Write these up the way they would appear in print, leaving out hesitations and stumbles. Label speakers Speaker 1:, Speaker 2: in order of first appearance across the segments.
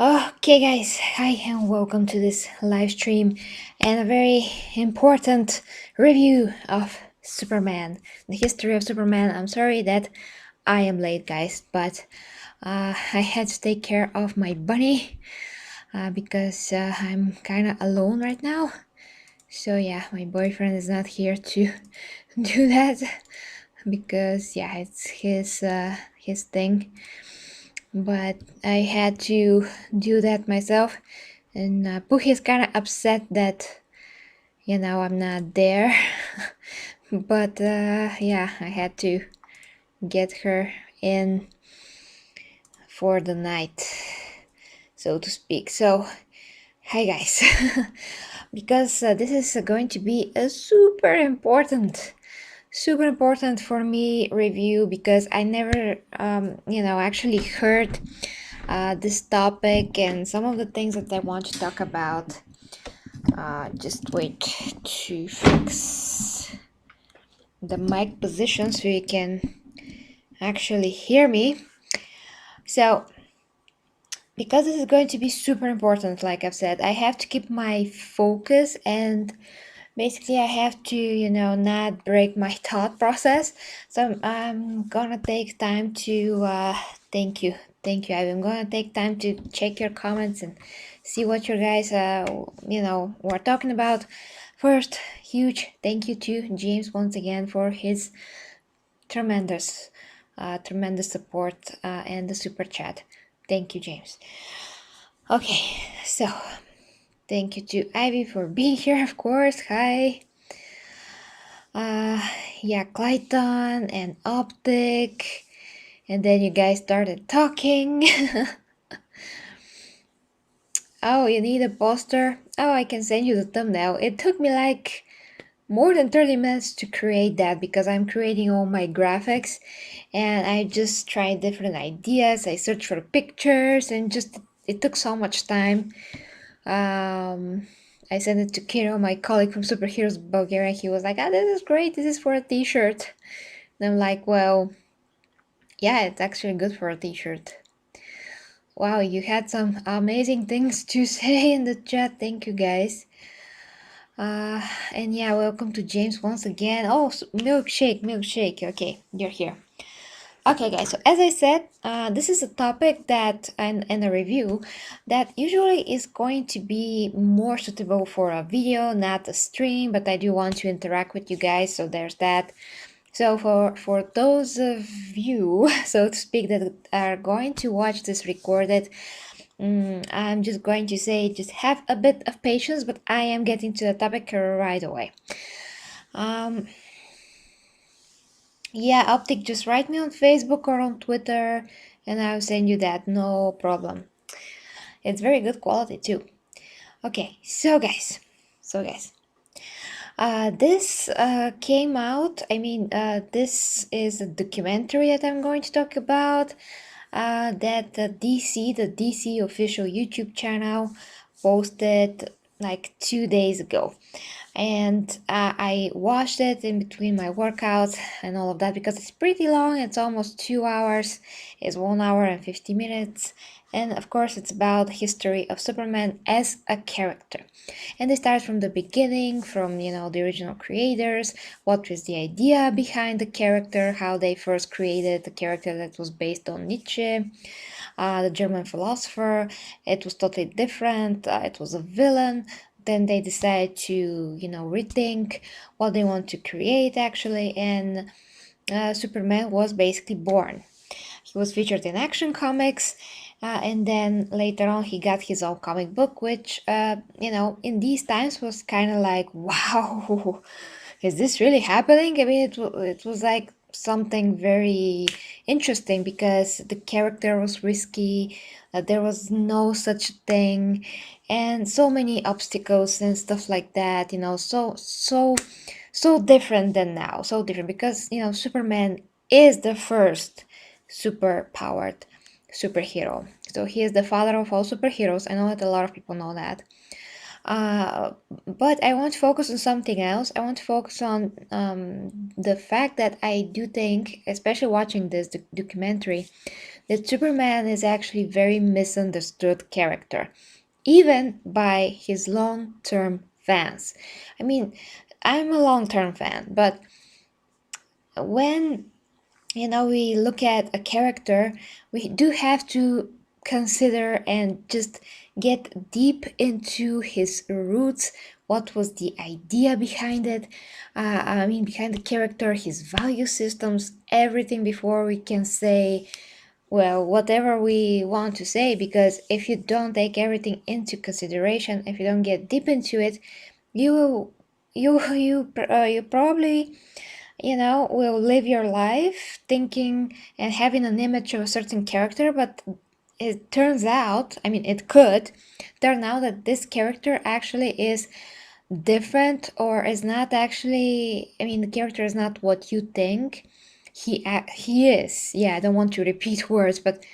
Speaker 1: Okay, guys, hi and welcome to this live stream and a very important review of Superman, the history of Superman. I'm sorry that I am late, guys, but I had to take care of my bunny because I'm kind of alone right now. So yeah, my boyfriend is not here to do that because yeah, it's his thing. But I had to do that myself, and Pookie is kind of upset that I'm not there. But yeah, I had to get her in for the night, so to speak. So hi guys. Because this is going to be a super important for me review, because I never actually heard this topic and some of the things that I want to talk about. Just wait to fix the mic position so you can actually hear me. So because this is going to be super important, like I've said, I have to keep my focus, and basically I have to not break my thought process. So I'm gonna take time to thank you. I'm gonna take time to check your comments and see what you guys were talking about. First, huge thank you to James once again for his tremendous support and the super chat. Thank you, James. Okay, so thank you to Ivy for being here, of course. Hi. Yeah, Clayton and Optic, and then you guys started talking. Oh, you need a poster? Oh, I can send you the thumbnail. It took me like more than 30 minutes to create that because I'm creating all my graphics, and I just tried different ideas. I searched for pictures, and just it took so much time. I sent it to Kiro, my colleague from Superheroes Bulgaria. He was like, this is great. This is for a t-shirt. And I'm like, well, yeah, it's actually good for a t-shirt. Wow, you had some amazing things to say in the chat. Thank you, guys. And yeah, welcome to James once again. Oh, milkshake. Okay, you're here. Okay, guys, so as I said, this is a topic that, and a review that usually is going to be more suitable for a video, not a stream, but I do want to interact with you guys, so there's that. So for those of you, so to speak, that are going to watch this recorded, I'm just going to say just have a bit of patience, but I am getting to the topic right away. Yeah, Optic, just write me on Facebook or on Twitter and I'll send you that, no problem. It's very good quality too. Okay, so guys, this came out, this is a documentary that I'm going to talk about, that the DC official YouTube channel posted like 2 days ago. And I watched it in between my workouts and all of that because it's pretty long. It's almost 2 hours. It's 1 hour and 50 minutes. And of course, it's about the history of Superman as a character. And they start from the beginning, from the original creators, what was the idea behind the character, how they first created the character that was based on Nietzsche, the German philosopher. It was totally different. It was a villain. Then they decide to rethink what they want to create actually, and Superman was basically born. He was featured in Action Comics, and then later on he got his own comic book, which in these times was kind of like, wow, is this really happening? I mean, it was like something very interesting because the character was risky, there was no such thing, and so many obstacles and stuff like that, so different than now, so different because Superman is the first super powered superhero. So he is the father of all superheroes. I know that a lot of people know that. But I want to focus on something else. I want to focus on the fact that I do think, especially watching this documentary, that Superman is actually a very misunderstood character, even by his long-term fans. I mean, I'm a long-term fan, but when we look at a character, we do have to consider and just get deep into his roots. What was the idea behind it? Behind the character, his value systems, everything before we can say, well, whatever we want to say. Because if you don't take everything into consideration, if you don't get deep into it, you probably will live your life thinking and having an image of a certain character, but it turns out, it could turn out that this character actually is different, or is not actually, the character is not what you think he is. Yeah, I don't want to repeat words, but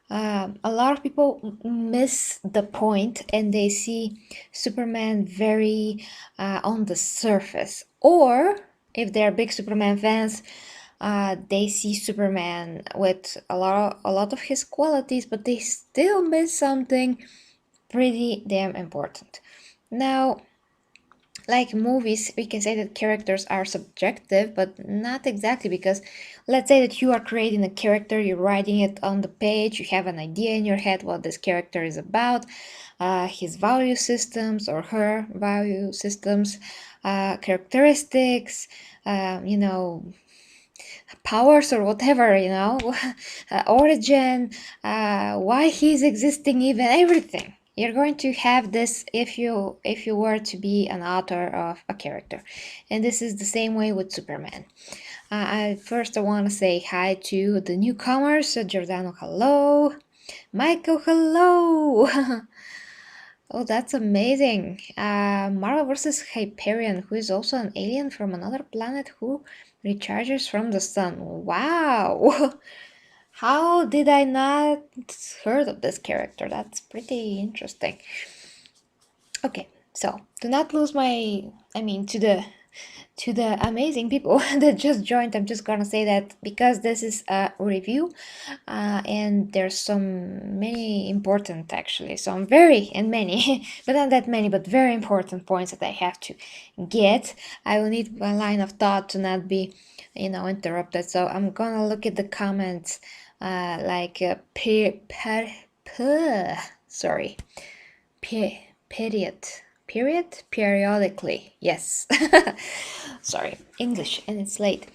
Speaker 1: a lot of people miss the point and they see Superman very on the surface. Or if they're big Superman fans, they see Superman with a lot of his qualities, but they still miss something pretty damn important. Now, like movies, we can say that characters are subjective, but not exactly, because let's say that you are creating a character, you're writing it on the page, you have an idea in your head what this character is about, his value systems or her value systems, characteristics, powers or whatever, origin, why he's existing, even everything. You're going to have this if you were to be an author of a character. And this is the same way with Superman. I want to say hi to the newcomers. Giordano, hello. Michael, hello. Oh, that's amazing. Marvel versus Hyperion, who is also an alien from another planet who recharges from the sun. Wow. How did I not heard of this character? That's pretty interesting. Okay, so to not lose my, to the amazing people that just joined, I'm just gonna say that because this is a review, and there's some many important, actually, some very and many, but not that many, but very important points that I have to get. I will need a line of thought to not be, interrupted. So I'm gonna look at the comments, sorry, periodically. Yes. Sorry, English, and it's late.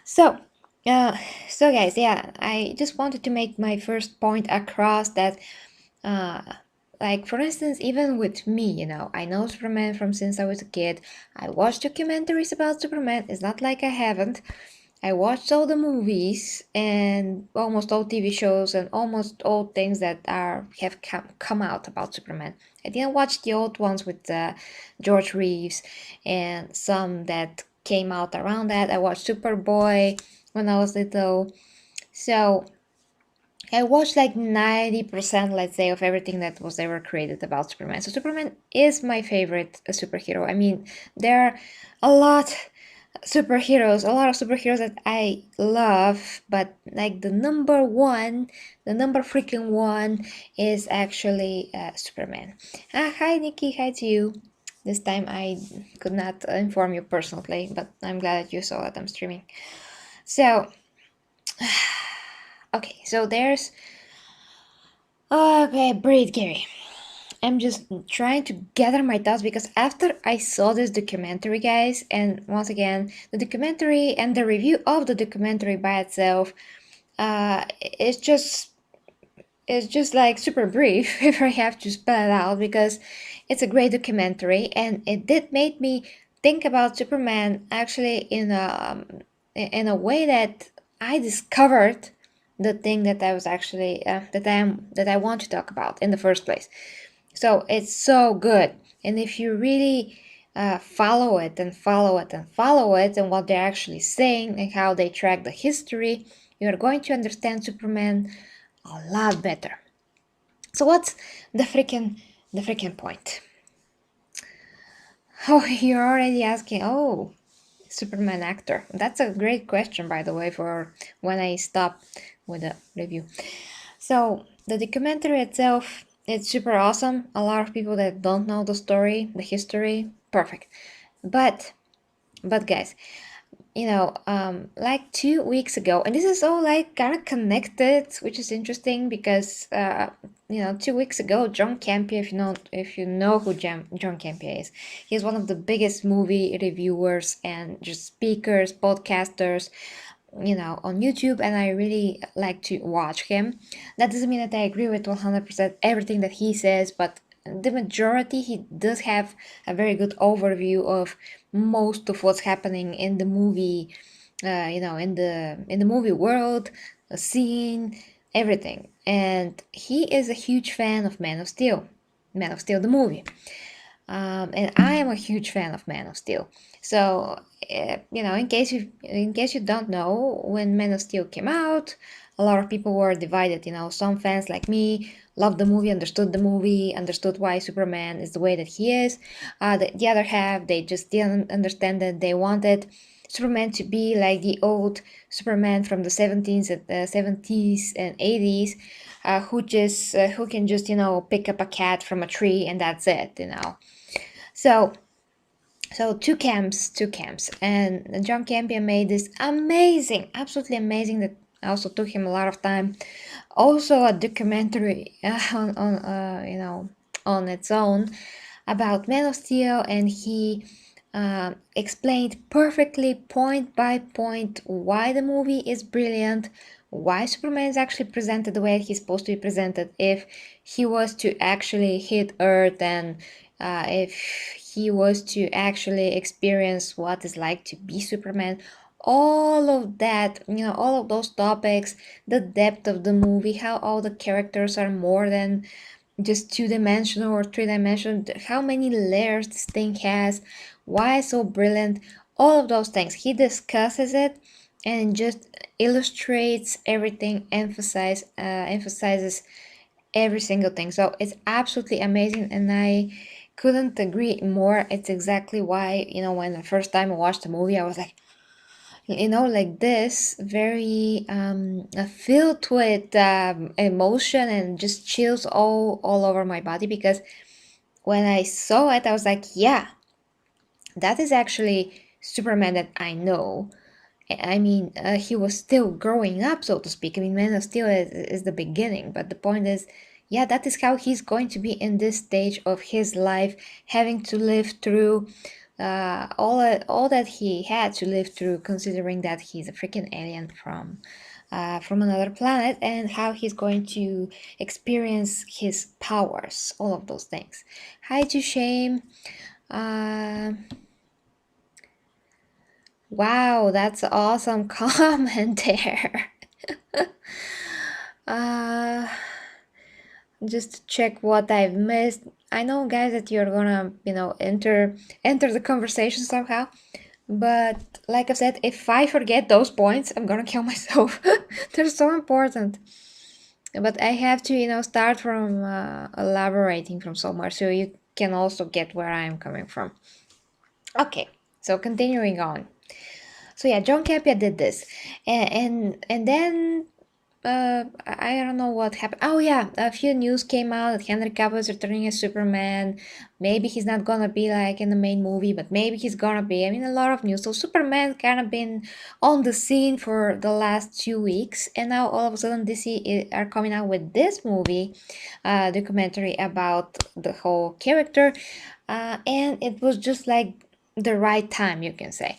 Speaker 1: So guys, yeah, I just wanted to make my first point across that, like, for instance, even with me, I know Superman from since I was a kid. I watched documentaries about Superman. It's not like I haven't. I watched all the movies and almost all TV shows and almost all things that have come out about Superman. I didn't watch the old ones with George Reeves and some that came out around that. I watched Superboy when I was little. So I watched like 90%, let's say, of everything that was ever created about Superman. So Superman is my favorite superhero. There are a lot of superheroes that I love, but like the number freaking one is actually Superman. Hi Nikki, hi to you. This time I could not inform you personally, but I'm glad that you saw that I'm streaming. So, okay, so there's... Okay, breathe, Gary. I'm just trying to gather my thoughts, because after I saw this documentary, guys, and once again, the documentary and the review of the documentary by itself, it's just like super brief if I have to spell it out, because it's a great documentary and it did make me think about Superman actually in a way that I discovered the thing that I was actually that I want to talk about in the first place. So it's so good, and if you really follow it and follow it and follow it and what they're actually saying and how they track the history, you're going to understand Superman a lot better. So what's the freaking point? Oh, you're already asking. Oh, Superman actor? That's a great question, by the way, for when I stop with the review. So the documentary itself, it's super awesome. A lot of people that don't know the story, the history, perfect. But guys, like 2 weeks ago, and this is all like kind of connected, which is interesting because 2 weeks ago, John Campea, if you know who John Campea is, he's one of the biggest movie reviewers and just speakers, podcasters, on YouTube, and I really like to watch him. That doesn't mean that I agree with 100% everything that he says, but the majority, he does have a very good overview of most of what's happening in the movie, in the movie world, the scene, everything. And he is a huge fan of Man of Steel, the movie. And I am a huge fan of Man of Steel. So, in case you don't know, when Man of Steel came out, a lot of people were divided. Some fans like me loved the movie, understood why Superman is the way that he is. The other half, they just didn't understand that. They wanted Superman to be like the old Superman from the 70s and 80s, who can just pick up a cat from a tree and that's it. So two camps, and John Campea made this amazing, absolutely amazing, that also took him a lot of time. Also a documentary on its own about Man of Steel, and he explained perfectly, point by point, why the movie is brilliant, why Superman is actually presented the way he's supposed to be presented. If he was to actually hit Earth, and if he was to actually experience what it's like to be Superman, all of that, all of those topics, the depth of the movie, how all the characters are more than just two-dimensional or three-dimensional, how many layers this thing has, why it's so brilliant, all of those things. He discusses it and just illustrates everything, emphasizes every single thing. So it's absolutely amazing, and I couldn't agree more. It's exactly why, when the first time I watched the movie, I was like, like this, very filled with emotion and just chills all over my body, because when I saw it, I was like, yeah, that is actually Superman that I know. I mean, he was still growing up, so to speak. I mean, Man of Steel is the beginning, but the point is, yeah, that is how he's going to be in this stage of his life, having to live through all that he had to live through, considering that he's a freaking alien from another planet, and how he's going to experience his powers, all of those things. Hi to Shame. Uh, wow, that's awesome comment there. uh, just to check what I've missed. I know, guys, that you're gonna, enter the conversation somehow. But like I said, if I forget those points, I'm gonna kill myself. They're so important. But I have to, start from elaborating from somewhere, so you can also get where I'm coming from. Okay, so continuing on. So yeah, John Campea did this, and then I don't know what happened. Oh yeah, a few news came out that Henry Cavill is returning as Superman. Maybe he's not gonna be like in the main movie, but maybe he's gonna be. I mean, a lot of news. So Superman kind of been on the scene for the last 2 weeks, and now all of a sudden DC are coming out with this movie, documentary about the whole character, and it was just like the right time, you can say.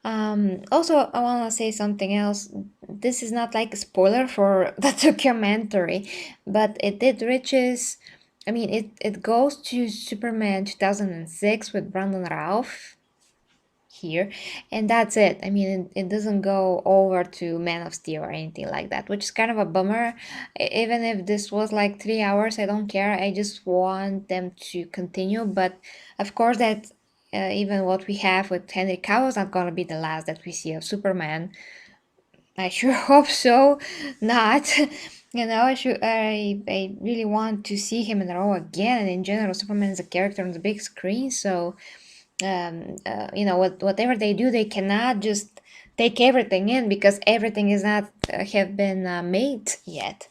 Speaker 1: Also, I want to say something else. This is not like a spoiler for the documentary, but it did reaches. I mean, it goes to Superman 2006 with Brandon Routh here, and that's it. I mean, it doesn't go over to Man of Steel or anything like that, which is kind of a bummer. Even if this was like 3 hours, I don't care. I just want them to continue, but of course that even what we have with Henry Cavill is not gonna be the last that we see of Superman. I sure hope so. Not. I really want to see him in the role again. And in general, Superman is a character on the big screen, so whatever they do, they cannot just take everything in because everything is not have been made yet.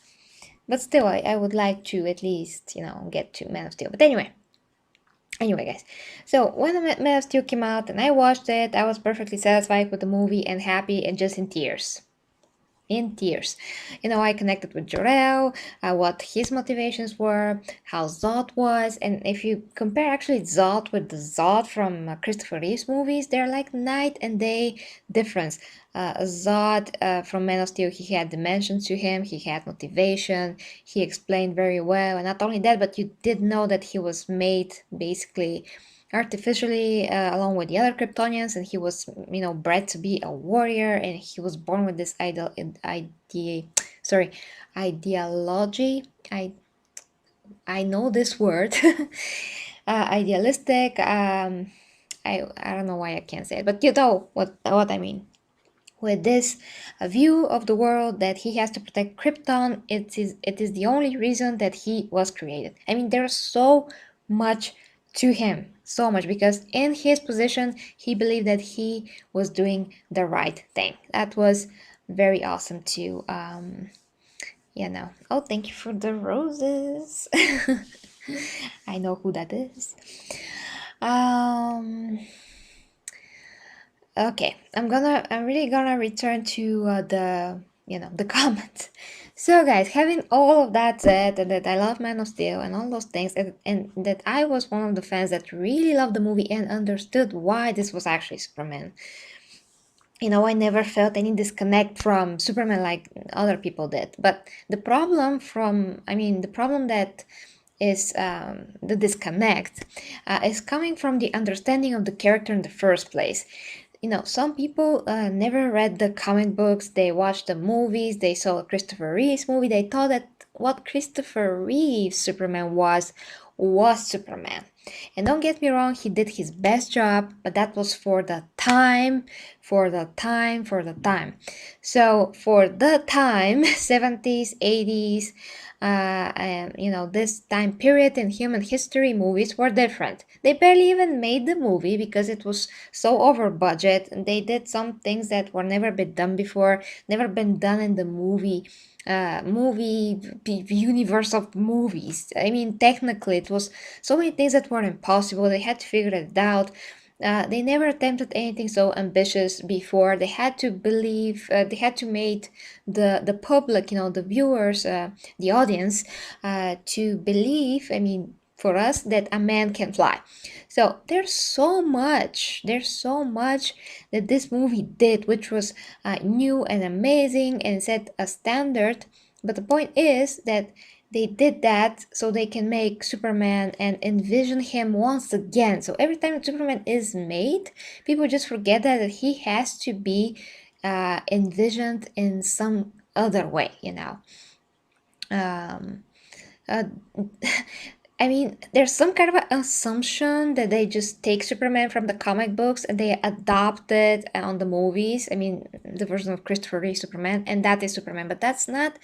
Speaker 1: But still, I would like to at least, get to Man of Steel. But anyway, guys. So when Man of Steel came out and I watched it, I was perfectly satisfied with the movie and happy and just in tears. In tears. I connected with Jor-El, what his motivations were, how Zod was, and if you compare actually Zod with the Zod from Christopher Reeve's movies, they're like night and day difference. Zod from Man of Steel, he had dimensions to him, he had motivation, he explained very well, and not only that, but you did know that he was made basically artificially along with the other Kryptonians, and he was bred to be a warrior, and he was born with this ideology. I know this word. Idealistic. I don't know why I can't say it, but you know what I mean. With this view of the world that he has to protect Krypton, it is the only reason that he was created. I mean, there's so much to him, so much, because in his position, he believed that he was doing the right thing. That was very awesome too. Oh, thank you for the roses. I know who that is. Okay, I'm really gonna return to the comments. So guys, having all of that said, and that I love Man of Steel and all those things, and that I was one of the fans that really loved the movie and understood why this was actually Superman. I never felt any disconnect from Superman like other people did. But the problem that is the disconnect is coming from the understanding of the character in the first place. Some people never read the comic books, they watched the movies, they saw Christopher Reeve's movie, they thought that what Christopher Reeve's Superman was Superman. And don't get me wrong, he did his best job, but that was for the time. So for the time, 70s, 80s, and this time period in human history, movies were different. They barely even made the movie because it was so over budget, and they did some things that were never been done before, never been done in the movie universe of movies. I mean, technically, it was so many things that were impossible. They had to figure it out. They never attempted anything so ambitious before. They had to believe. They had to make the public, the viewers, the audience, to believe. I mean, for us, that a man can fly. So there's so much that this movie did, which was new and amazing and set a standard. But the point is that they did that so they can make Superman and envision him once again. So every time Superman is made, people just forget that he has to be envisioned in some other way, Um, uh, I mean, there's some kind of an assumption that they just take Superman from the comic books and they adopt it on the movies. I mean, the version of Christopher Reeve Superman, and that is Superman. But that's not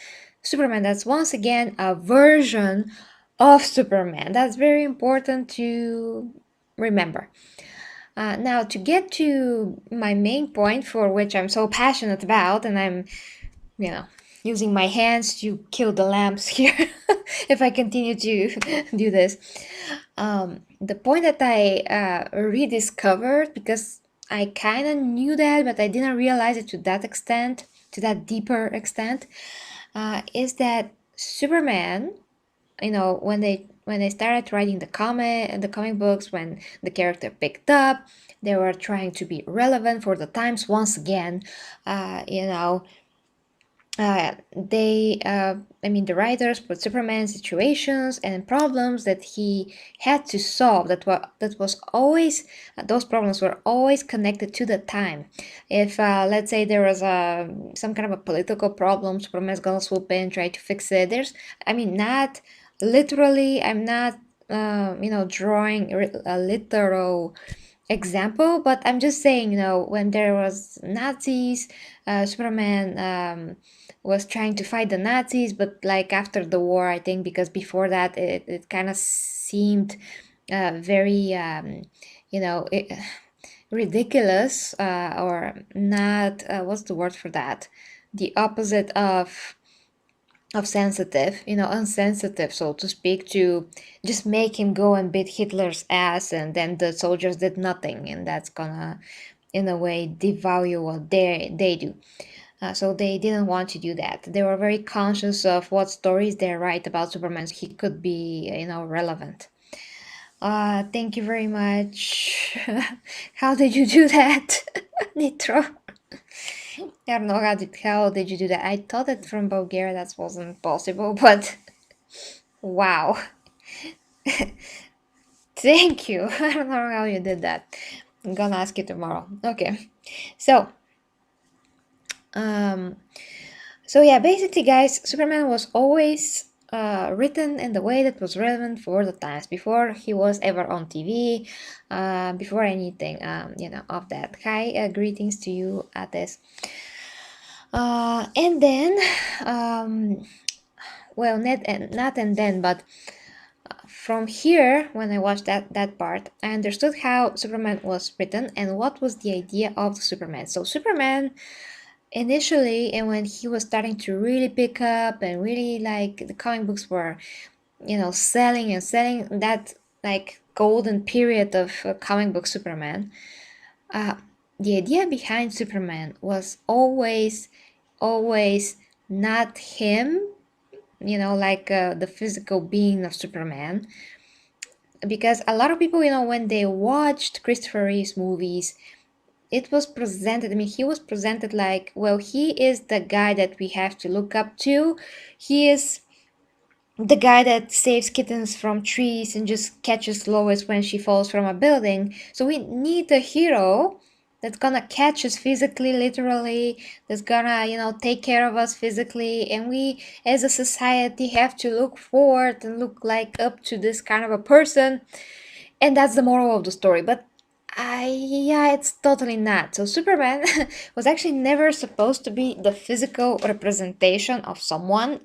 Speaker 1: Superman. That's once again a version of Superman. That's very important to remember. Now, to get to my main point, for which I'm so passionate about, and I'm, using my hands to kill the lamps here if I continue to do this. The point that I rediscovered, because I kind of knew that, but I didn't realize it to that extent, to that deeper extent, is that Superman, when they started writing the comic books, when the character picked up, they were trying to be relevant for the times once again. The writers put Superman situations and problems that he had to solve. That was always those problems were always connected to the time. If let's say there was some kind of a political problem, Superman's gonna swoop in, try to fix it. Not literally. I'm not drawing a literal example, but I'm just saying, when there was Nazis, Superman was trying to fight the Nazis, but like after the war, I think, because before that it kind of seemed very ridiculous, or not, what's the word for that, the opposite of sensitive, unsensitive, so to speak, to just make him go and beat Hitler's ass, and then the soldiers did nothing, and that's gonna, in a way, devalue what they do. So they didn't want to do that. They were very conscious of what stories they write about Superman, so he could be, relevant. Thank you very much. How did you do that, Nitro? I don't know how did you do that. I thought that from Bulgaria that wasn't possible, but wow. Thank you. I don't know how you did that. I'm gonna ask you tomorrow. Okay. So, yeah, basically, guys, Superman was always written in the way that was relevant for the times, before he was ever on TV, before anything, of that. Hi, greetings to you, Ates. And then, well, not and then, but from here, when I watched that part, I understood how Superman was written and what was the idea of the Superman. So Superman, initially, and when he was starting to really pick up, and really, like, the comic books were, selling and selling, that, like, golden period of comic book Superman, the idea behind Superman was always not him, like, the physical being of Superman. Because a lot of people, when they watched Christopher Reeve's movies, it was presented, he was presented like, well, he is the guy that we have to look up to. He is the guy that saves kittens from trees and just catches Lois when she falls from a building. So we need a hero that's gonna catch us physically, literally, that's gonna, take care of us physically, and we as a society have to look forward and look like up to this kind of a person. And that's the moral of the story. But yeah, it's totally not. So Superman was actually never supposed to be the physical representation of someone.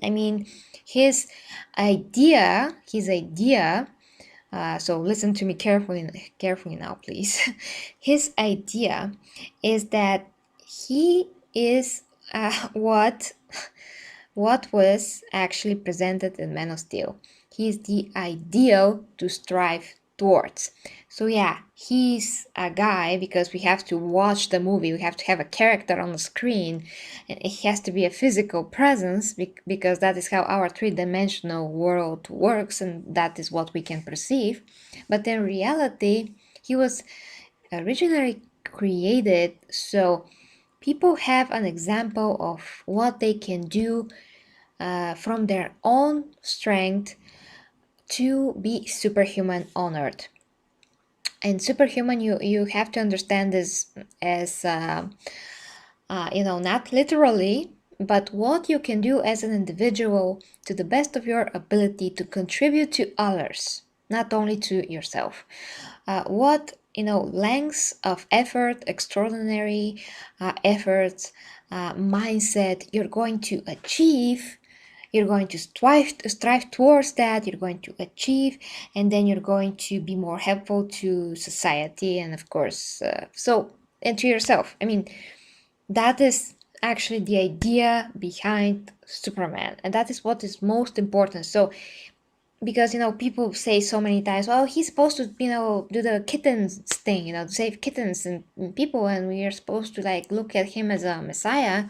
Speaker 1: His idea, so listen to me carefully now, please. His idea is that he is what was actually presented in Man of Steel. He is the ideal to strive towards. So yeah, he's a guy, because we have to watch the movie, we have to have a character on the screen, and it has to be a physical presence, because that is how our three-dimensional world works, and that is what we can perceive. But in reality, he was originally created so people have an example of what they can do from their own strength to be superhuman on Earth. And superhuman, you have to understand this as not literally, but what you can do as an individual to the best of your ability to contribute to others, not only to yourself. What lengths of effort, extraordinary efforts, mindset you're going to achieve. You're going to strive towards that, you're going to achieve, and then you're going to be more helpful to society, and of course, and to yourself. That is actually the idea behind Superman, and that is what is most important. So, because people say so many times, well, he's supposed to do the kittens thing, to save kittens and people, and we are supposed to like look at him as a messiah.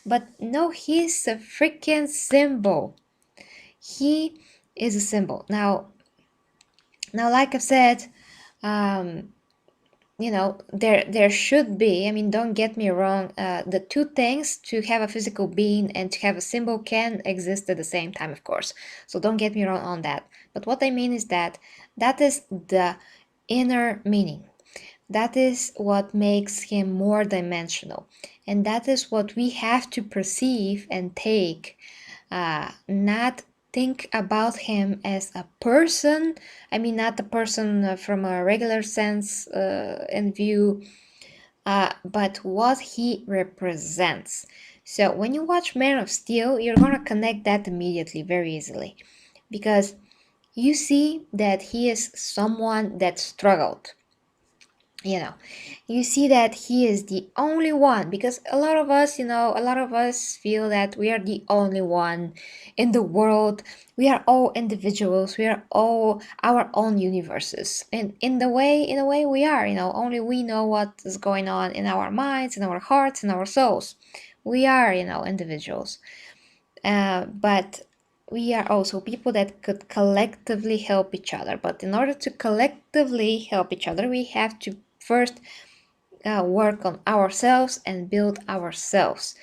Speaker 1: But no, he's a freaking symbol. He is a symbol. Now, like I've said, there should be, don't get me wrong, the two things, to have a physical being and to have a symbol, can exist at the same time, of course. So don't get me wrong on that. But what I mean is that is the inner meaning. That is what makes him more dimensional. And that is what we have to perceive and take, not think about him as a person. Not a person from a regular sense and view, but what he represents. So when you watch Man of Steel, you're gonna connect that immediately, very easily, because you see that he is someone that struggled. You see that he is the only one, because a lot of us, a lot of us feel that we are the only one in the world. We are all individuals. We are all our own universes. And in a way we are, only we know what is going on in our minds, in our hearts, in our souls. We are, individuals. But we are also people that could collectively help each other. But in order to collectively help each other, we have to first work on ourselves and build ourselves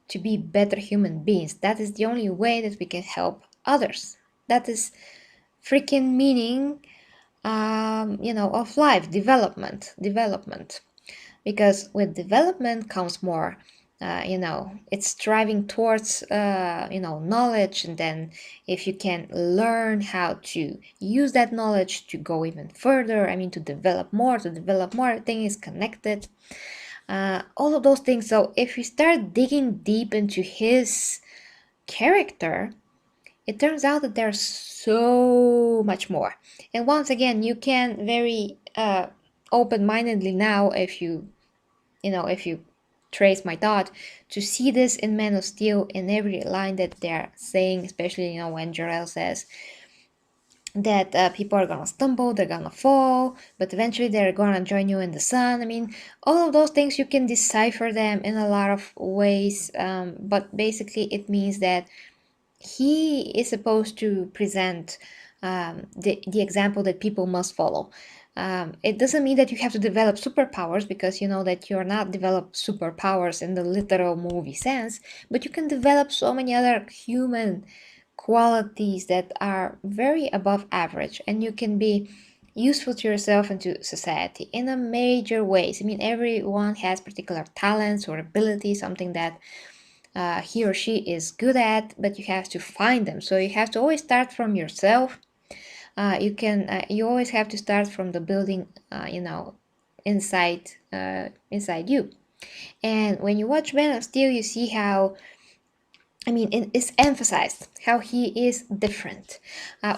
Speaker 1: to be better human beings. That is the only way that we can help others. That is freaking meaning, of life, development. Because with development comes more, it's striving towards, knowledge. And then if you can learn how to use that knowledge to go even further, to develop more, everything is connected. All of those things. So if we start digging deep into his character, it turns out that there's so much more. And once again, you can very open-mindedly now, if you trace my thought, to see this in Man of Steel, in every line that they're saying, especially when Jor-El says that people are gonna stumble, they're gonna fall, but eventually they're gonna join you in the sun. All of those things, you can decipher them in a lot of ways, but basically it means that he is supposed to present the example that people must follow. It doesn't mean that you have to develop superpowers, because you know that you're not develop superpowers in the literal movie sense, but you can develop so many other human qualities that are very above average, and you can be useful to yourself and to society in a major ways. Everyone has particular talents or abilities, something that he or she is good at, but you have to find them. So you have to always start from yourself. You always have to start from the building, inside you. And when you watch Man of Steel, you see how, it's emphasized how he is different,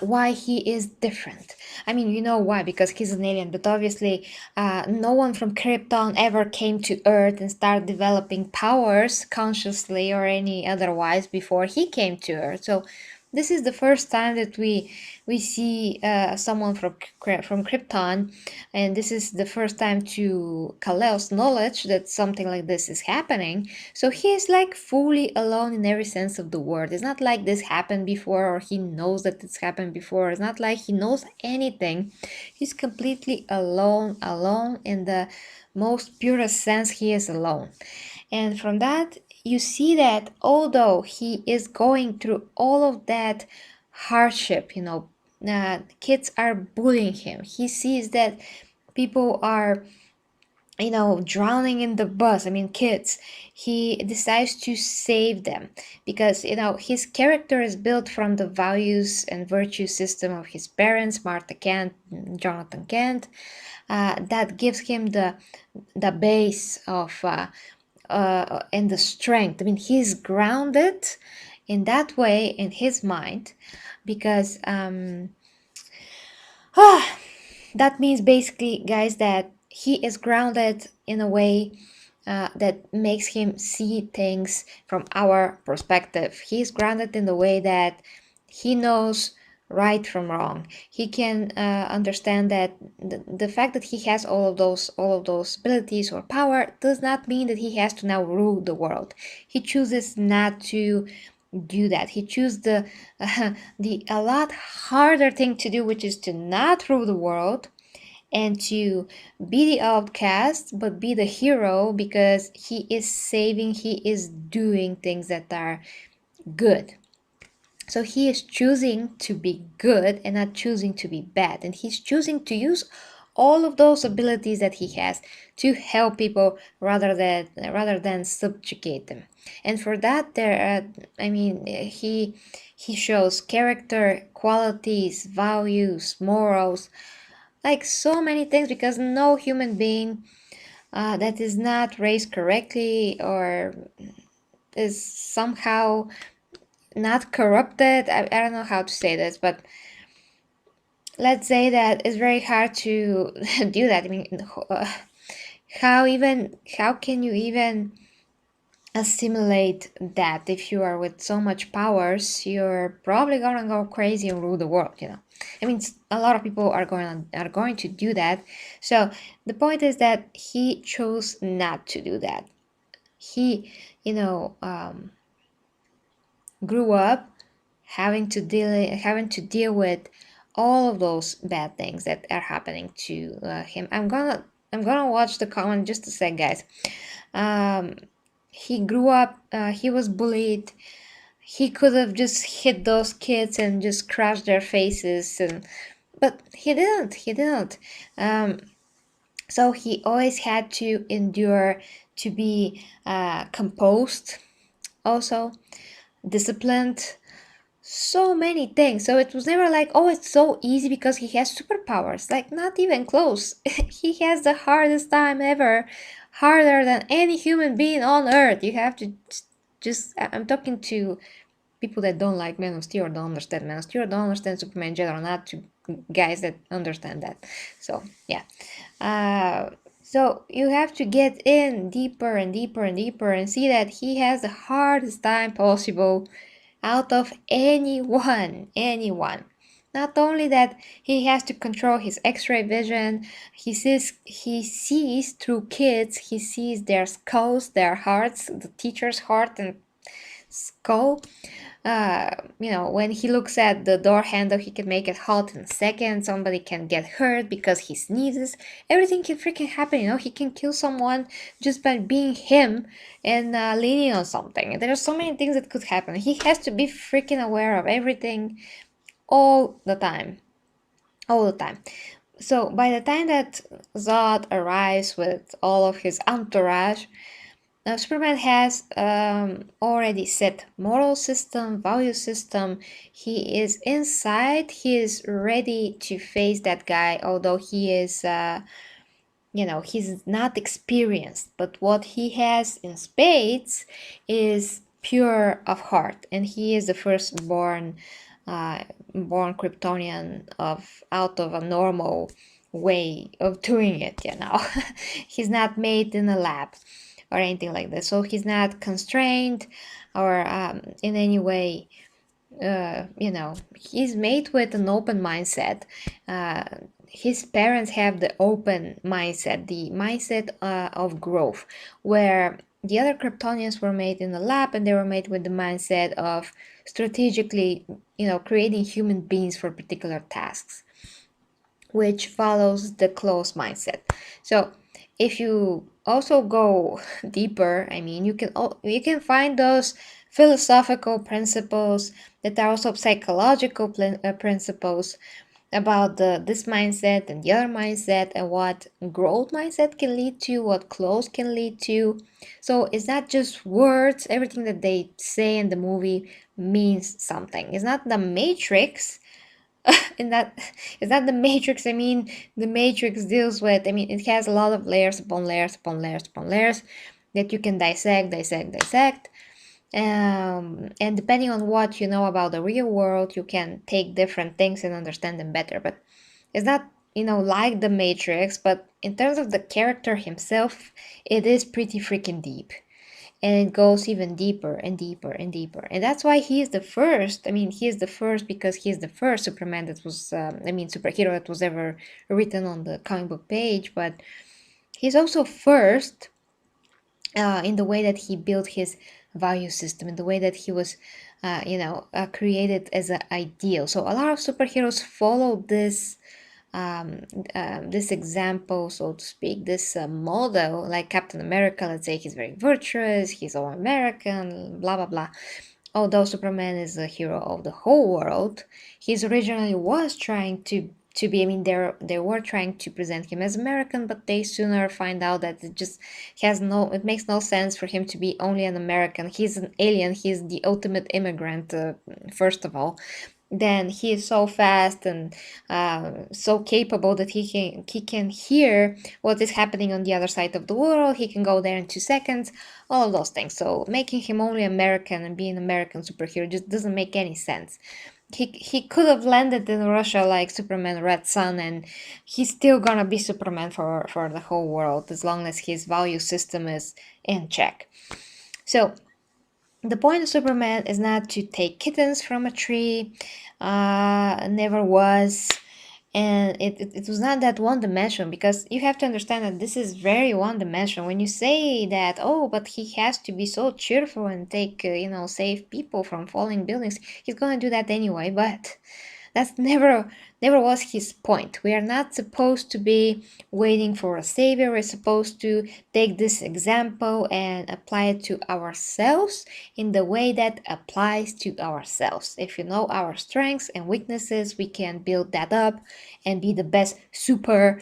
Speaker 1: why he is different. You know why, because he's an alien, but obviously no one from Krypton ever came to Earth and started developing powers consciously or any otherwise before he came to Earth. So this is the first time that we see someone from Krypton, and this is the first time to Kal-El's knowledge that something like this is happening. So he is like fully alone in every sense of the word. It's not like this happened before, or he knows that it's happened before. It's not like he knows anything. He's completely alone in the most purest sense. He is alone. And from that, you see that although he is going through all of that hardship, kids are bullying him. He sees that people are, drowning in the bus. Kids. He decides to save them because, his character is built from the values and virtue system of his parents, Martha Kent, Jonathan Kent. That gives him the base of and the strength. He's grounded in that way in his mind, because that means basically, guys, that he is grounded in a way that makes him see things from our perspective. He's grounded in the way that he knows right from wrong. He can understand that the fact that he has all of those abilities or power does not mean that he has to now rule the world. He chooses not to do that. He chooses the a lot harder thing to do, which is to not rule the world and to be the outcast, but be the hero, because he is saving, he is doing things that are good. So he is choosing to be good and not choosing to be bad. And he's choosing to use all of those abilities that he has to help people rather than subjugate them. And for that, he shows character, qualities, values, morals, like so many things, because no human being that is not raised correctly or is somehow not corrupted, I don't know how to say this, but let's say that it's very hard to do that. I mean, how can you even assimilate that? If you are with so much powers, you're probably gonna go crazy and rule the world, you know. I mean, a lot of people are going to do that. So the point is that he chose not to do that. He, you know, grew up having to deal with all of those bad things that are happening to him. I'm gonna watch the comment just a sec, guys. He grew up. He was bullied. He could have just hit those kids and just crushed their faces, but he didn't. He didn't. So he always had to endure to be composed, also disciplined, so many things. So it was never like, oh, it's so easy because he has superpowers. Like, not even close. He has the hardest time ever, harder than any human being on earth. You have to just, I'm talking to people that don't like Man of Steel or don't understand Man of Steel or don't understand Superman in general, not to guys that understand that. So yeah. So you have to get in deeper and deeper and deeper and see that he has the hardest time possible out of anyone. Not only that, he has to control his X-ray vision. He sees through kids. He sees their skulls, their hearts, the teacher's heart and skull. When he looks at the door handle, he can make it halt in a second. Somebody can get hurt because he sneezes. Everything can freaking happen, you know. He can kill someone just by being him and leaning on something. There are so many things that could happen. He has to be freaking aware of everything all the time. All the time. So by the time that Zod arrives with all of his entourage, Superman has already set moral system, value system. He is inside. He is ready to face that guy, although he is, he's not experienced. But what he has in spades is pure of heart, and he is the firstborn, born Kryptonian out of a normal way of doing it. He's not made in a lab or anything like that. So he's not constrained or in any way, he's made with an open mindset. His parents have the open mindset, the mindset of growth, where the other Kryptonians were made in the lab and they were made with the mindset of strategically, creating human beings for particular tasks, which follows the closed mindset. So if you also go deeper, I mean, you can find those philosophical principles that are also psychological principles about this mindset and the other mindset, and what growth mindset can lead to, what closed can lead to. So it's not just words. Everything that they say in the movie means something. It's not the Matrix. In that, is that the Matrix? I mean, the Matrix deals with, it has a lot of layers upon layers upon layers upon layers that you can dissect. And depending on what you know about the real world, you can take different things and understand them better. But it's not, like the Matrix, but in terms of the character himself, it is pretty freaking deep. And it goes even deeper and deeper and deeper. And that's why he is the first. He is the first because he is the first Superman that was, superhero that was ever written on the comic book page. But he's also first in the way that he built his value system, in the way that he was, created as an ideal. So a lot of superheroes follow this example, so to speak, this model, like Captain America. Let's say he's very virtuous, he's all American, blah blah blah. Although Superman is a hero of the whole world, he originally was trying to be. They were trying to present him as American, but they sooner find out that it makes no sense for him to be only an American. He's an alien. He's the ultimate immigrant, first of all. Then he is so fast and so capable that he can hear what is happening on the other side of the world. He can go there in 2 seconds, all of those things. So making him only American and being an American superhero just doesn't make any sense. he could have landed in Russia like Superman Red Sun, and he's still gonna be Superman for the whole world as long as his value system is in check. So the point of Superman is not to take kittens from a tree, never was. And it was not that one dimension, because you have to understand that this is very one dimension. When you say that, oh, but he has to be so cheerful and take, save people from falling buildings, he's gonna do that anyway, but that's never was his point. We are not supposed to be waiting for a savior. We're supposed to take this example and apply it to ourselves in the way that applies to ourselves. If you know our strengths and weaknesses, we can build that up and be the best super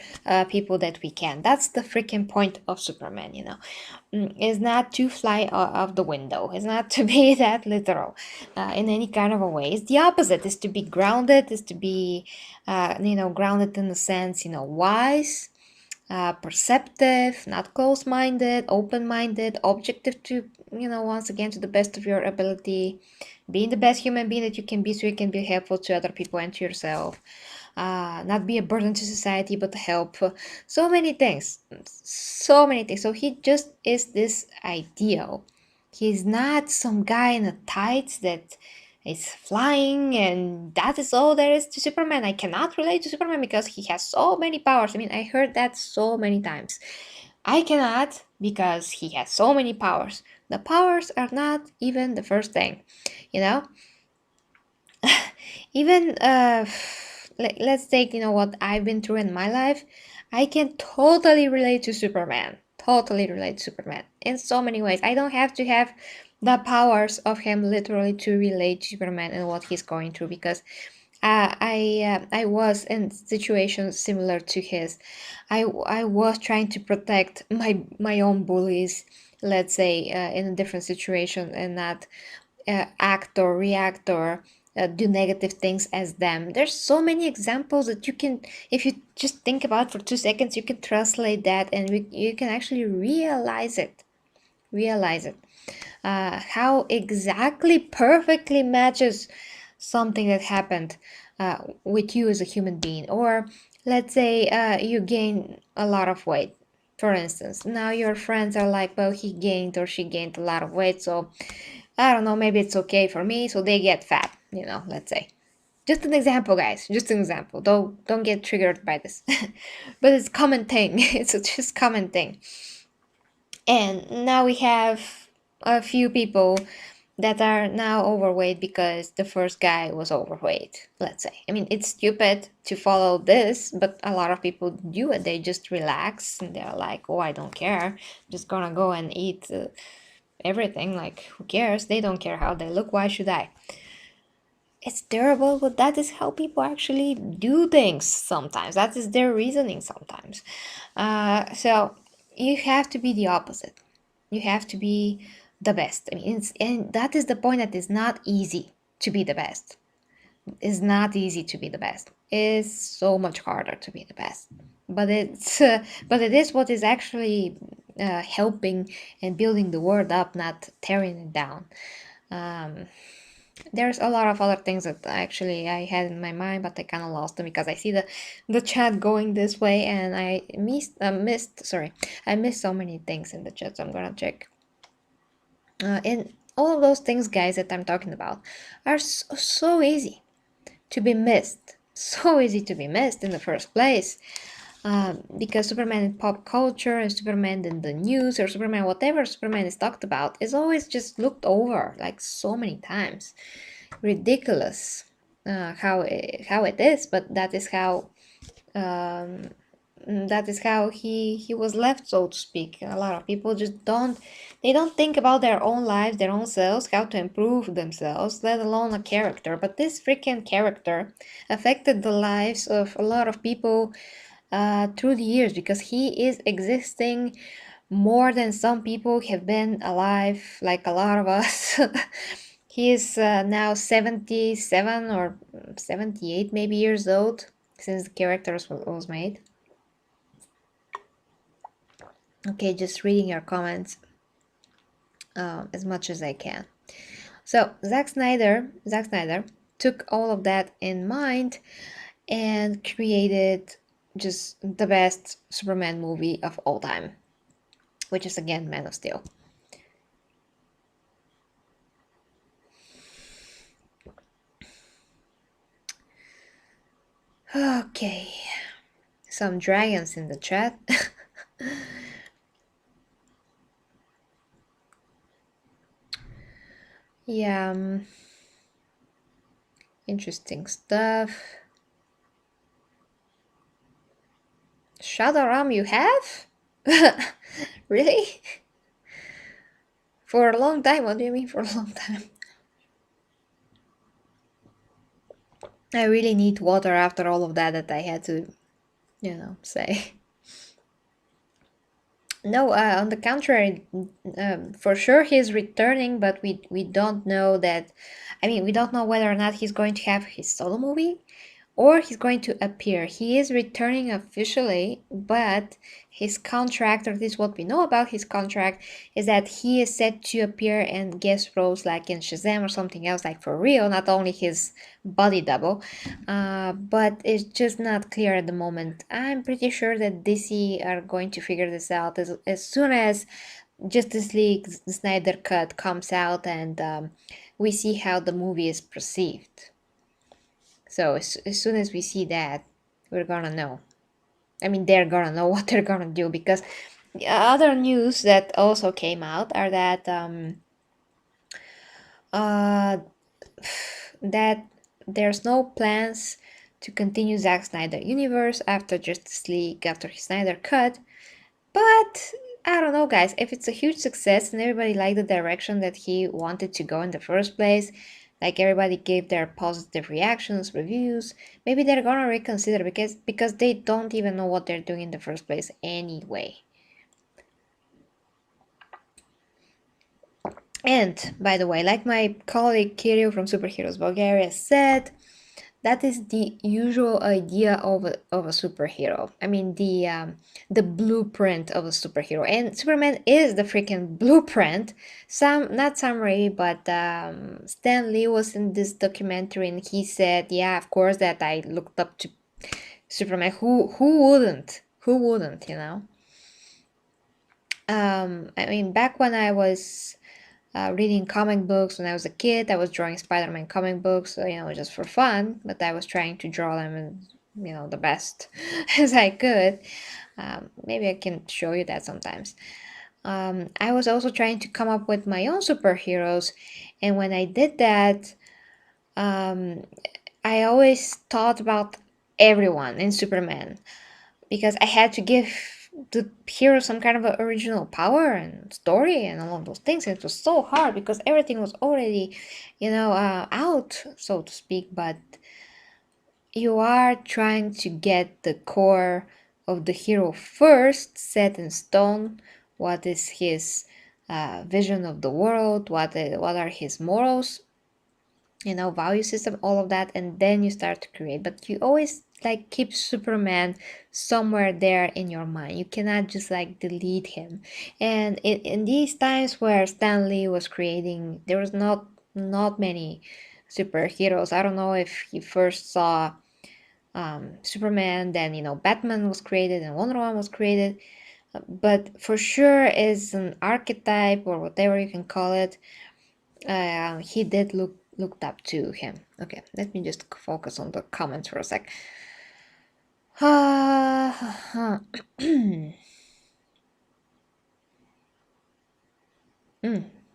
Speaker 1: people that we can. That's the freaking point of Superman, is not to fly off the window. It's not to be that literal in any kind of a way. It's the opposite. Is to be grounded. Is to be, grounded in the sense, wise, perceptive, not close-minded, open-minded, objective to, once again, to the best of your ability. Being the best human being that you can be, so you can be helpful to other people and to yourself. Not be a burden to society, but help. So many things. So many things. So he just is this ideal. He's not some guy in a tights that is flying, and that is all there is to Superman. I cannot relate to Superman because he has so many powers. I mean, I heard that so many times. I cannot because he has so many powers. The powers are not even the first thing, you know? Even let's take what I've been through in my life. I can totally relate to Superman. Totally relate to Superman in so many ways. I don't have to have the powers of him literally to relate to Superman and what he's going through, because I was in situations similar to his. I was trying to protect my own bullies, let's say, in a different situation, and not act or react or do negative things as them. There's so many examples that you can, if you just think about for 2 seconds, you can translate that, and you can actually realize it. How exactly perfectly matches something that happened with you as a human being. Or let's say you gain a lot of weight, for instance. Now your friends are like, well, he gained or she gained a lot of weight, so I don't know, maybe it's okay for me, so they get fat, let's say. Just an example, guys. Just an example. Don't get triggered by this. But it's common thing. It's just common thing. And now we have a few people that are now overweight because the first guy was overweight, let's say. I mean, it's stupid to follow this, but a lot of people do it. They just relax and they're like, oh, I don't care. I'm just gonna go and eat everything. Like, who cares? They don't care how they look. Why should I? It's terrible, but that is how people actually do things sometimes. That is their reasoning sometimes. So you have to be the opposite. You have to be the best. I mean, and that is the point, that is not easy to be the best. It's not easy to be the best. It's so much harder to be the best. But but it is what is actually helping and building the world up, not tearing it down. Um, there's a lot of other things that actually I had in my mind, but I kind of lost them because I see the chat going this way, and I missed so many things in the chat, so I'm gonna check. And all of those things, guys, that I'm talking about are so easy to be missed. So easy to be missed in the first place. Because Superman in pop culture and Superman in the news, or Superman, whatever Superman is talked about, is always just looked over like so many times. Ridiculous how it is, but that is how he was left, so to speak. A lot of people just don't think about their own lives, their own selves, how to improve themselves, let alone a character. But this freaking character affected the lives of a lot of people through the years, because he is existing more than some people have been alive, like a lot of us. He is now 77 or 78 maybe years old since the character was made. Okay, just reading your comments as much as I can. So Zack Snyder took all of that in mind and created just the best Superman movie of all time, which is again Man of Steel. Okay, some dragons in the chat. Yeah, interesting stuff. Shadow Ram you have? Really? For a long time? What do you mean for a long time? I really need water after all of that I had to, say. No, on the contrary, for sure he's returning, but we don't know that. I mean, we don't know whether or not he's going to have his solo movie or he's going to appear. He is returning officially, but his contract, or at least what we know about his contract, is that he is set to appear in guest roles like in Shazam or something else, like for real, not only his body double. But it's just not clear at the moment. I'm pretty sure that DC are going to figure this out as soon as Justice League the Snyder Cut comes out and we see how the movie is perceived. So as soon as we see that, we're gonna know. I mean, they're gonna know what they're gonna do, because the other news that also came out are that uh, that there's no plans to continue Zack Snyder universe after Justice League, after his Snyder Cut. But I don't know, guys. If it's a huge success and everybody liked the direction that he wanted to go in the first place, like everybody gave their positive reactions, reviews, maybe they're gonna reconsider, because they don't even know what they're doing in the first place anyway. And by the way, like my colleague Kirill from Superheroes Bulgaria said, that is the usual idea of a superhero. I mean, the blueprint of a superhero, and Superman is the freaking blueprint. Not summary, but Stan Lee was in this documentary and he said, yeah, of course that I looked up to Superman. Who wouldn't? Who wouldn't? I mean, back when I was reading comic books when I was a kid, I was drawing Spider-Man comic books, just for fun, but I was trying to draw them in, the best as I could. Maybe I can show you that sometimes. I was also trying to come up with my own superheroes, and when I did that, I always thought about everyone in Superman, because I had to give the hero some kind of original power and story and all of those things. It was so hard because everything was already, out, so to speak. But you are trying to get the core of the hero first set in stone. What is his vision of the world? What are his morals? Value system, all of that, and then you start to create. But you always keep Superman somewhere there in your mind. You cannot just delete him. And in these times where Stan Lee was creating, there was not many superheroes. I don't know if he first saw Superman, then Batman was created and Wonder Woman was created, but for sure is an archetype or whatever you can call it. He did looked up to him. Okay, let me just focus on the comments for a sec. I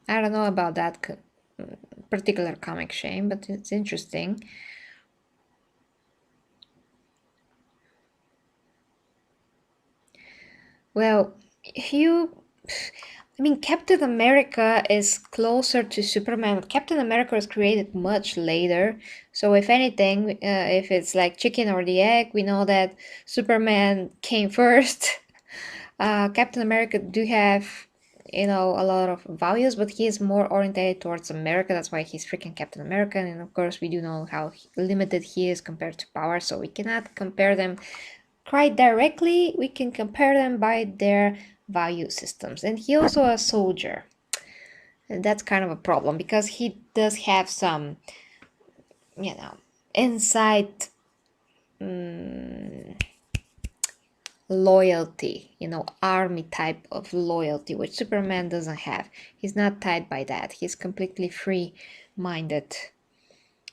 Speaker 1: don't know about that particular comic, Shane, but it's interesting. Well, I mean, Captain America is closer to Superman, but Captain America was created much later. So if anything, if it's like chicken or the egg, we know that Superman came first. Captain America do have, a lot of values, but he is more oriented towards America. That's why he's freaking Captain America. And of course, we do know how limited he is compared to power. So we cannot compare them quite directly. We can compare them by their value systems. And he also a soldier. And that's kind of a problem because he does have some inside loyalty, army type of loyalty, which Superman doesn't have. He's not tied by that. He's completely free-minded.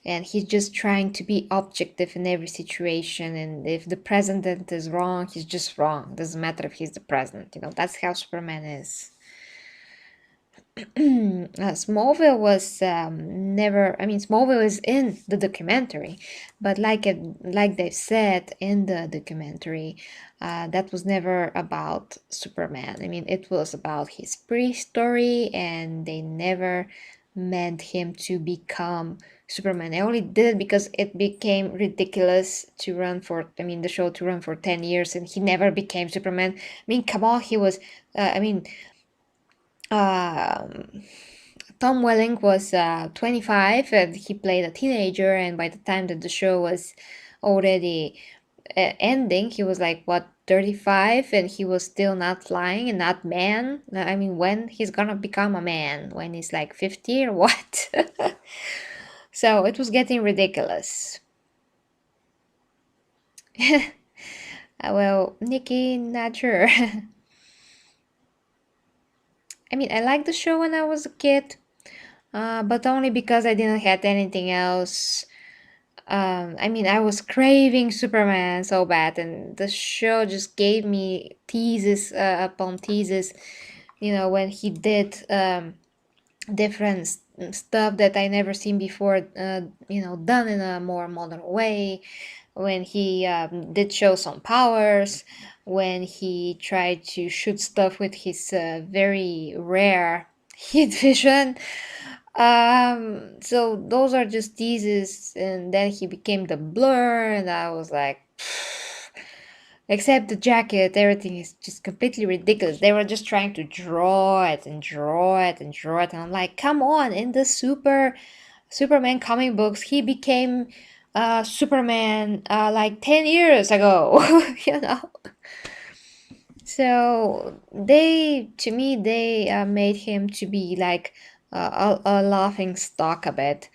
Speaker 1: And he's just trying to be objective in every situation. And if the president is wrong, he's just wrong. Doesn't matter if he's the president. That's how Superman is. Smallville was never. I mean, Smallville is in the documentary, but like they've said in the documentary, that was never about Superman. I mean, it was about his pre-story, and they never meant him to become Superman. I only did it because it became ridiculous to run for. I mean, the show to run for 10 years, and he never became Superman. I mean, come on, he was. Tom Welling was 25 and he played a teenager, and by the time that the show was already ending, he was like, what, 35, and he was still not flying and not man. I mean, when he's gonna become a man? When he's like 50 or what? So it was getting ridiculous. Well, Nikki, not sure. I mean, I liked the show when I was a kid, but only because I didn't have anything else. I mean, I was craving Superman so bad, and the show just gave me teases upon teases. When he did different stuff that I never seen before, done in a more modern way. When he did show some powers, when he tried to shoot stuff with his very rare heat vision. So those are just teases, and then he became the Blur, and I was like, except the jacket, everything is just completely ridiculous. They were just trying to draw it and draw it and draw it, and I'm like, come on! In the Superman comic books, he became Superman like 10 years ago, So to me, they made him to be like a laughing stock a bit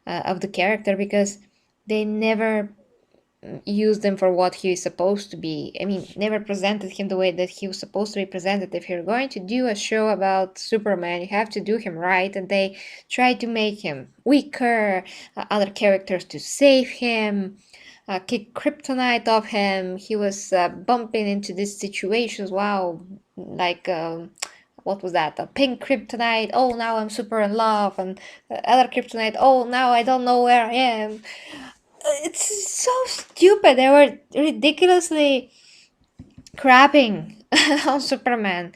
Speaker 1: of the character, because they never used him for what he is supposed to be. I mean, never presented him the way that he was supposed to be presented. If you're going to do a show about Superman, you have to do him right, and they tried to make him weaker, other characters to save him, kick Kryptonite off him. He was bumping into these situations, wow, like what was that? A pink Kryptonite, oh, now I'm super in love, and other Kryptonite, oh, now I don't know where I am. It's so stupid. They were ridiculously crapping on Superman.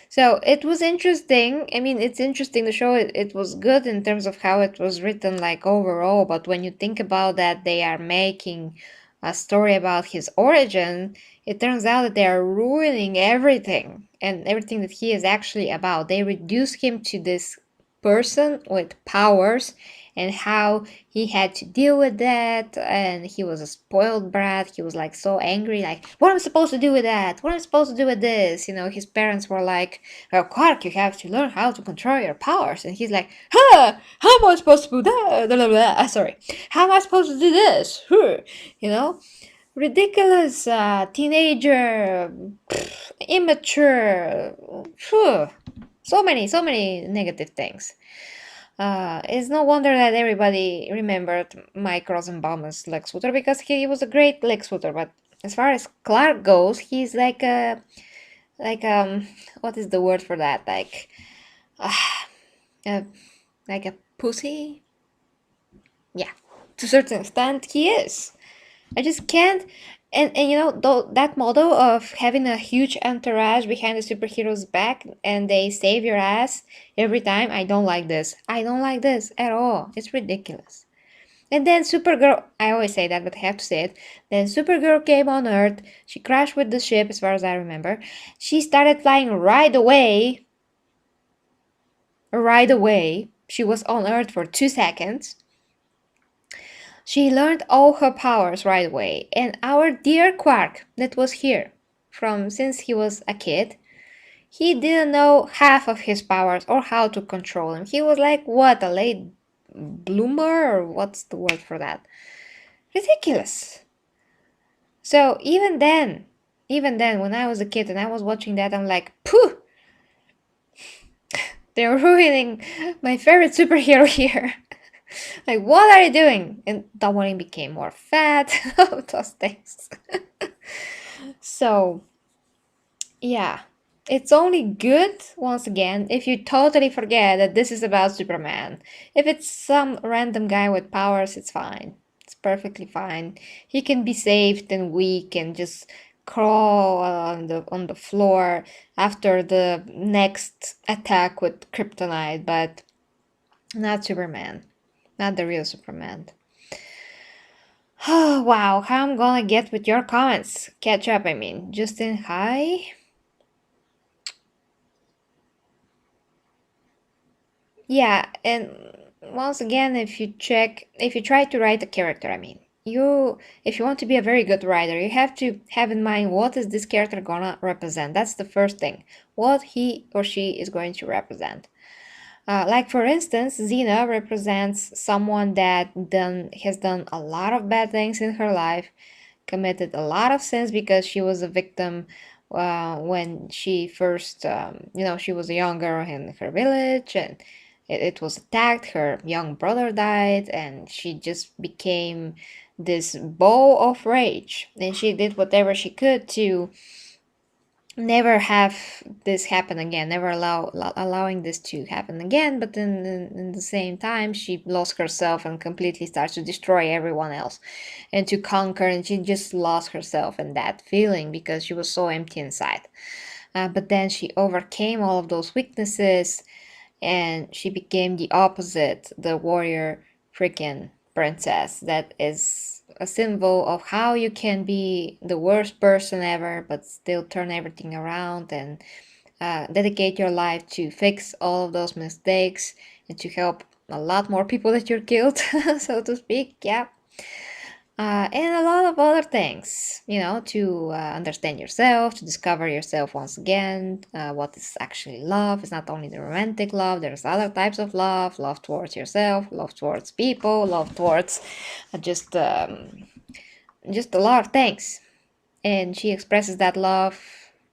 Speaker 1: So it was interesting. I mean, it's interesting. The show, it was good in terms of how it was written, like overall. But when you think about that, they are making a story about his origin, it turns out that they are ruining everything and everything that he is actually about. They reduce him to this person with powers, and how he had to deal with that, and he was a spoiled brat. He was like so angry, like, what am I supposed to do with that? What am I supposed to do with this? His parents were like, well, Quark, you have to learn how to control your powers. And he's like, huh, how am I supposed to do that? Blah, blah, blah. Sorry, how am I supposed to do this? Ridiculous teenager, immature, so many negative things. It's no wonder that everybody remembered Mike Rosenbaum as Lex Luthor, because he was a great Lex Luthor. But as far as Clark goes, he's like what is the word for that? Like a pussy. Yeah, to a certain extent, he is. I just can't. And that model of having a huge entourage behind the superhero's back and they save your ass every time, I don't like this. I don't like this at all. It's ridiculous. And then Supergirl, I always say that, but I have to say it. Then Supergirl came on Earth. She crashed with the ship, as far as I remember. She started flying right away. Right away. She was on Earth for 2 seconds. She learned all her powers right away, and our dear Quark, that was here since he was a kid, he didn't know half of his powers or how to control them. He was like, what, a late bloomer, or what's the word for that? Ridiculous. So even then, when I was a kid and I was watching that, I'm like, pooh, they're ruining my favorite superhero here. Like, what are you doing? And Damorin became more fat, all those things. So, yeah, it's only good, once again, if you totally forget that this is about Superman. If it's some random guy with powers, it's fine. It's perfectly fine. He can be saved and weak and just crawl on the floor after the next attack with Kryptonite, but not Superman. Not the real Superman. Oh, wow, how I'm gonna get with your comments? Catch up, I mean. Justin, hi. Yeah, and once again, if you try to write a character, I mean, if you want to be a very good writer, you have to have in mind what is this character gonna represent. That's the first thing. What he or she is going to represent. Like for instance, Xena represents someone that has done a lot of bad things in her life, committed a lot of sins because she was a victim when she first, she was a young girl in her village and it was attacked. Her young brother died, and she just became this ball of rage. And she did whatever she could to never have this happen again, never allowing this to happen again. But then in the same time, she lost herself and completely starts to destroy everyone else and to conquer, and she just lost herself in that feeling because she was so empty inside. But then she overcame all of those weaknesses and she became the opposite, the warrior freaking princess. That is a symbol of how you can be the worst person ever but still turn everything around and dedicate your life to fix all of those mistakes and to help a lot more people that you killed, so to speak. Yeah. And a lot of other things, to understand yourself, to discover yourself once again, what is actually love. It's not only the romantic love, there's other types of love towards yourself, love towards people, love towards just a lot of things. And she expresses that love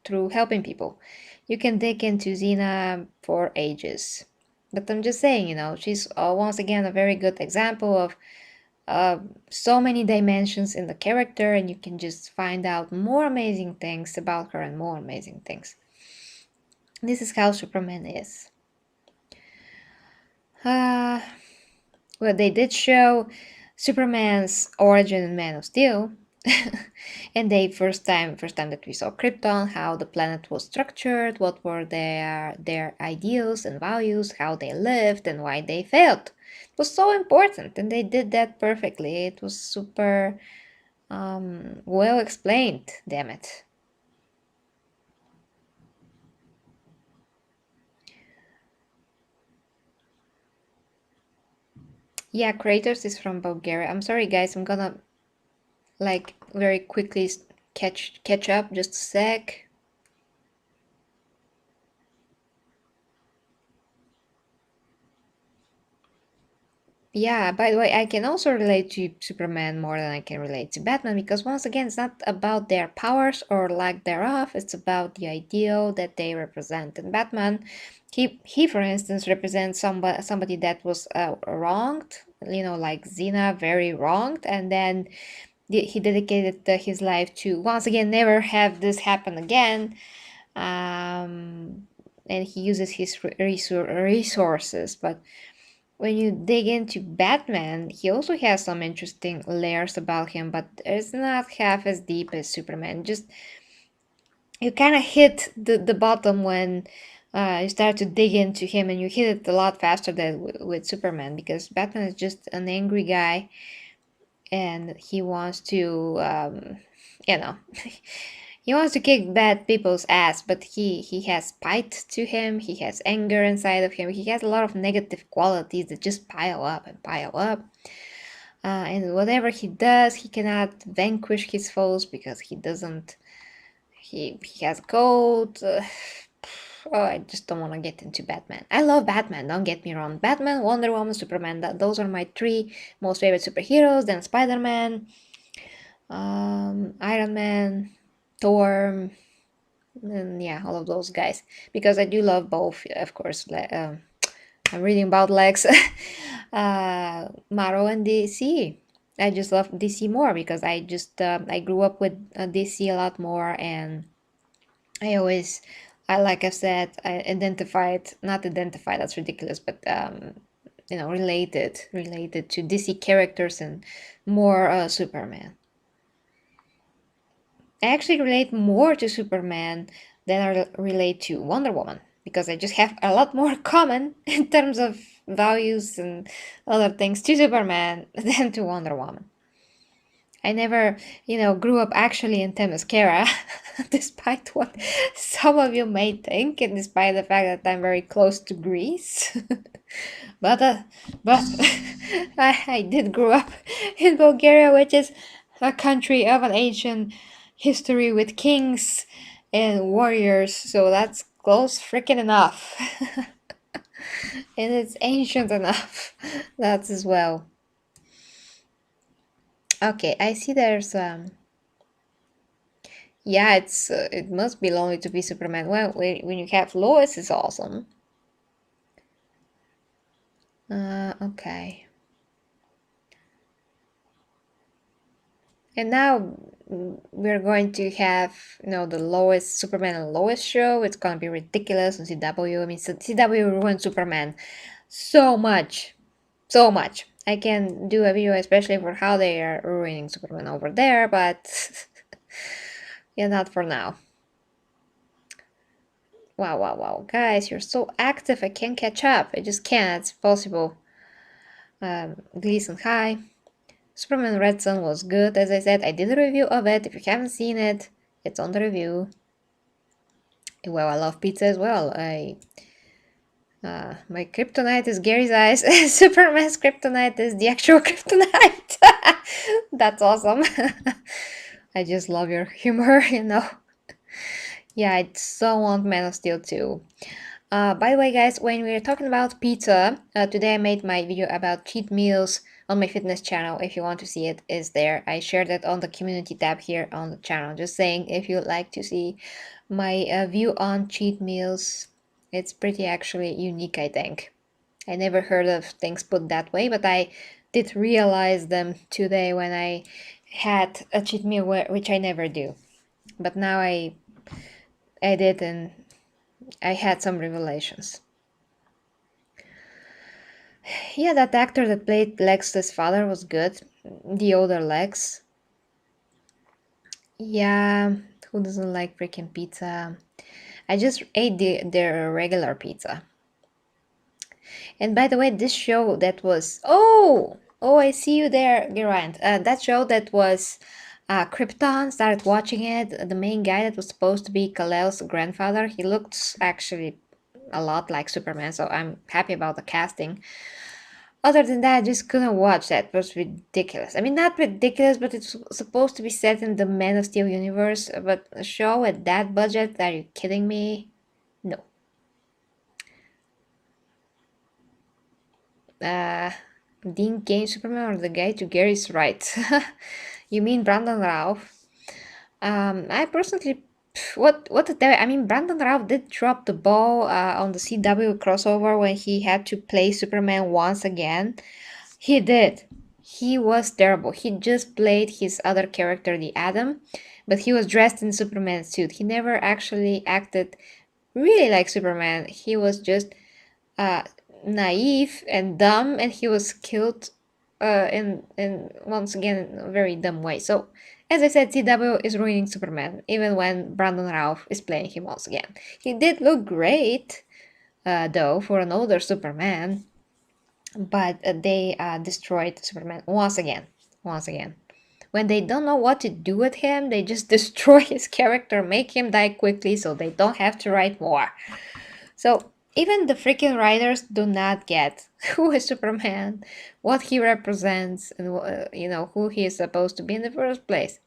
Speaker 1: through helping people. You can dig into Xena for ages. But I'm just saying, she's once again a very good example of so many dimensions in the character, and you can just find out more amazing things about her and more amazing things. This is how Superman is. Well, they did show Superman's origin in Man of Steel, and they first time that we saw Krypton, how the planet was structured, what were their ideals and values, how they lived, and why they failed. It was so important, and they did that perfectly. It was super well explained, damn it. Yeah, Kratos is from Bulgaria. I'm sorry, guys. I'm gonna like very quickly catch up. Just a sec. Yeah, by the way, I can also relate to Superman more than I can relate to Batman because once again, it's not about their powers or lack thereof, it's about the ideal that they represent. And Batman, he for instance represents somebody that was wronged, like Xena, very wronged, and then he dedicated his life to once again never have this happen again. And he uses his resources, but when you dig into Batman, he also has some interesting layers about him, but it's not half as deep as Superman. Just you kind of hit the bottom when you start to dig into him, and you hit it a lot faster than with Superman because Batman is just an angry guy, and he wants to, you know, he wants to kick bad people's ass, but he has spite to him. He has anger inside of him. He has a lot of negative qualities that just pile up and pile up. And whatever he does, he cannot vanquish his foes because he doesn't. He has gold. oh, I just don't want to get into Batman. I love Batman, don't get me wrong. Batman, Wonder Woman, Superman, those are my three most favorite superheroes. Then Spider-Man, Iron Man, Thor, and yeah, all of those guys. Because I do love both, of course. I'm reading about Lex, Marvel, and DC. I just love DC more because I grew up with DC a lot more, and I always, like I've said, I not identified, that's ridiculous, but related to DC characters and more Superman. I actually relate more to Superman than I relate to Wonder Woman because I just have a lot more common in terms of values and other things to Superman than to Wonder Woman. I never, grew up actually in Themyscira, despite what some of you may think, and despite the fact that I'm very close to Greece. but I did grow up in Bulgaria, which is a country of an ancient history with kings and warriors, so that's close freaking enough. And it's ancient enough. That's as well. Okay, I see there's yeah, it must be lonely to be Superman. Well, when you have Lois, it's awesome. Okay. And now we're going to have, the Lois Superman and Lois show. It's gonna be ridiculous on CW. I mean, CW ruined Superman so much, so much. I can do a video especially for how they are ruining Superman over there, but yeah, not for now. Wow, guys, you're so active. I can't catch up. I just can't. It's possible. Gleason, hi. Superman Red Sun was good, as I said. I did a review of it. If you haven't seen it, it's on the review. Well, I love pizza as well. My kryptonite is Gary's eyes. Superman's kryptonite is the actual kryptonite. That's awesome. I just love your humor, Yeah, I so want Man of Steel too. By the way, guys, when we were talking about pizza, today I made my video about cheat meals on my fitness channel. If you want to see it, is there. I shared it on the community tab here on the channel. Just saying, if you'd like to see my view on cheat meals, it's pretty actually unique, I think. I never heard of things put that way, but I did realize them today when I had a cheat meal, which I never do. But now I did, and I had some revelations. Yeah, that actor that played Lex's father was good. The older Lex. Yeah, who doesn't like freaking pizza? I just ate their regular pizza. And by the way, this show that was... Oh, I see you there, Geraint. That show that was Krypton, started watching it. The main guy that was supposed to be Kal-El's grandfather, he looked actually a lot like Superman, so I'm happy about the casting. Other than that, I just couldn't watch that. It was ridiculous. I mean, not ridiculous, but it's supposed to be set in the Man of Steel universe. But a show at that budget, are you kidding me? No. Dean Kane Superman or the guy to Gary's right. You mean Brandon Routh? I personally... What the devil? I mean, Brandon Routh did drop the ball on the CW crossover when he had to play Superman once again. He did. He was terrible. He just played his other character, the Atom, but he was dressed in Superman's suit. He never actually acted really like Superman. He was just naive and dumb, and he was killed in once again in a very dumb way. So, as I said, CW is ruining Superman, even when Brandon Routh is playing him once again. He did look great, though, for an older Superman, but they destroyed Superman once again. When they don't know what to do with him, they just destroy his character, make him die quickly so they don't have to write more. So, even the freaking writers do not get who is Superman, what he represents, and who he is supposed to be in the first place.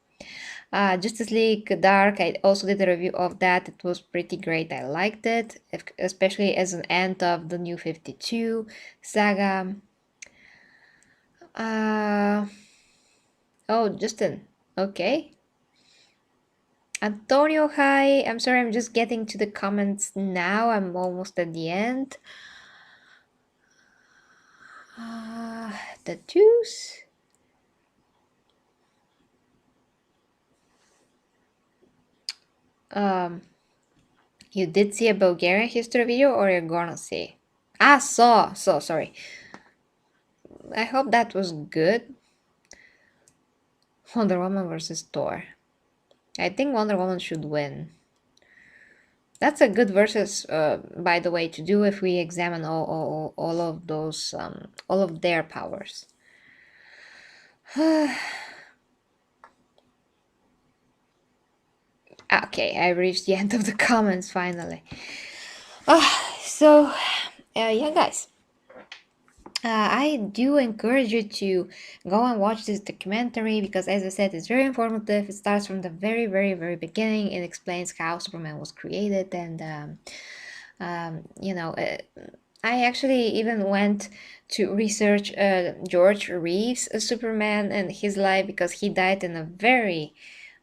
Speaker 1: Justice League Dark, I also did a review of that. It was pretty great. I liked it, especially as an end of the New 52 saga. Oh, Justin. Okay. Antonio, hi. I'm sorry, I'm just getting to the comments now. I'm almost at the end. The juice. You did see a Bulgarian history video, or you're gonna see? Sorry. I hope that was good. Wonder Woman versus Thor. I think Wonder Woman should win. That's a good versus, by the way, to do if we examine all of those, all of their powers. Okay, I reached the end of the comments finally. Yeah, guys. I do encourage you to go and watch this documentary because, as I said, it's very informative. It starts from the very, very, very beginning. It explains how Superman was created, and I actually even went to research George Reeves' Superman and his life because he died in a very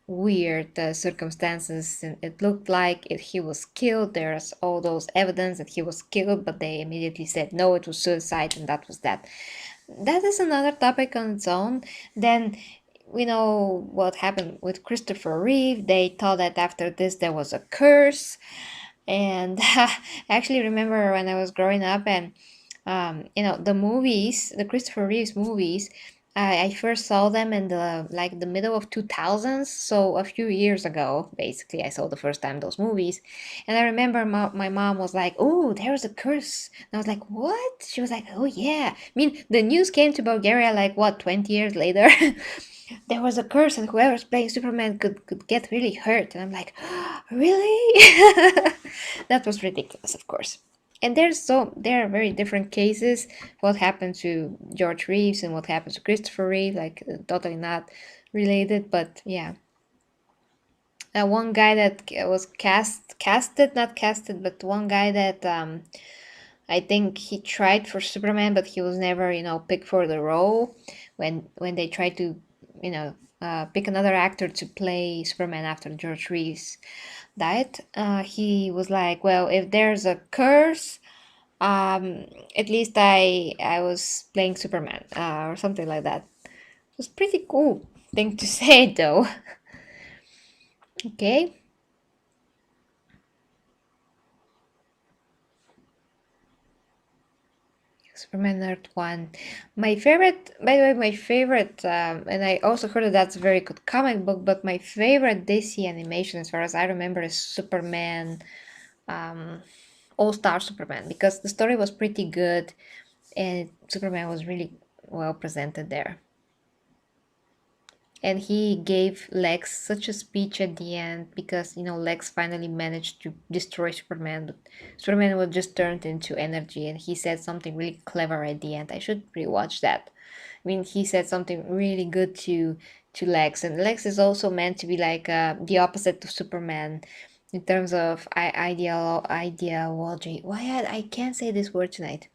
Speaker 1: weird circumstances, and it looked like he was killed. There's all those evidence that he was killed, but they immediately said no, it was suicide, and that was that. That is another topic on its own. Then we know what happened with Christopher Reeve. They thought that after this there was a curse, and I actually remember when I was growing up, and the movies, the Christopher Reeves movies, I first saw them in the middle of 2000s, so a few years ago. Basically, I saw the first time those movies, and I remember my mom was like, "Oh, there's a curse," and I was like, "What?" She was like, "Oh yeah." I mean, the news came to Bulgaria like what, 20 years later. There was a curse, and whoever's playing Superman could get really hurt, and I'm like, really? That was ridiculous, of course. And there are very different cases. What happened to George Reeves and what happened to Christopher Reeve, like totally not related, but yeah. One guy that was casted, not casted, but one guy that I think he tried for Superman, but he was never, picked for the role. When they tried to, pick another actor to play Superman after George Reeves died, he was like, well, if there's a curse, at least I was playing Superman, or something like that. It was pretty cool thing to say, though. Okay. Superman Earth 1. My favorite, by the way, and I also heard that that's a very good comic book, but my favorite DC animation, as far as I remember, is Superman, All Star Superman, because the story was pretty good and Superman was really well presented there. And he gave Lex such a speech at the end because Lex finally managed to destroy Superman, but Superman was just turned into energy, and he said something really clever at the end. I should rewatch that. I mean, he said something really good to Lex, and Lex is also meant to be like the opposite of Superman in terms of ideology. Why I can't say this word tonight.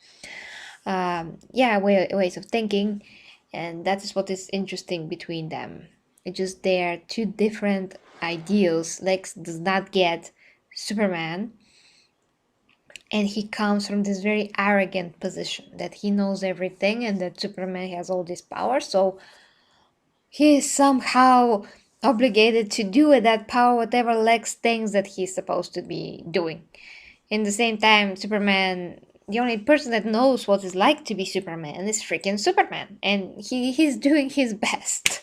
Speaker 1: Yeah, ways of thinking, and that is what is interesting between them. It's just they are two different ideals. Lex does not get Superman, and he comes from this very arrogant position that he knows everything and that Superman has all this power, so he is somehow obligated to do with that power whatever Lex thinks that he's supposed to be doing. In the same time, Superman, the only person that knows what it's like to be Superman is freaking Superman, and he's doing his best.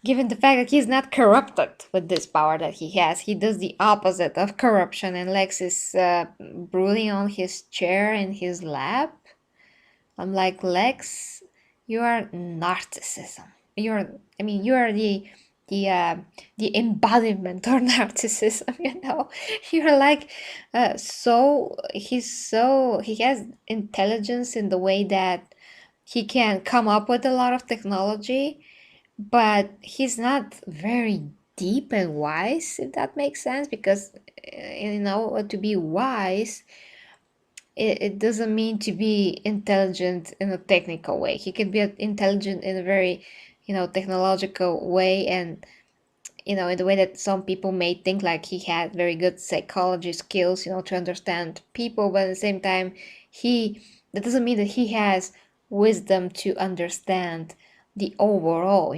Speaker 1: Given the fact that he's not corrupted with this power that he has, he does the opposite of corruption, and Lex is brooding on his chair in his lab. I'm like, Lex, you are narcissism. You are the embodiment of narcissism. You're like, he has intelligence in the way that he can come up with a lot of technology, but he's not very deep and wise, if that makes sense, because to be wise, it doesn't mean to be intelligent in a technical way. He can be intelligent in a very technological way, and in the way that some people may think, like he had very good psychology skills, to understand people, but at the same time, that doesn't mean that he has wisdom to understand the overall.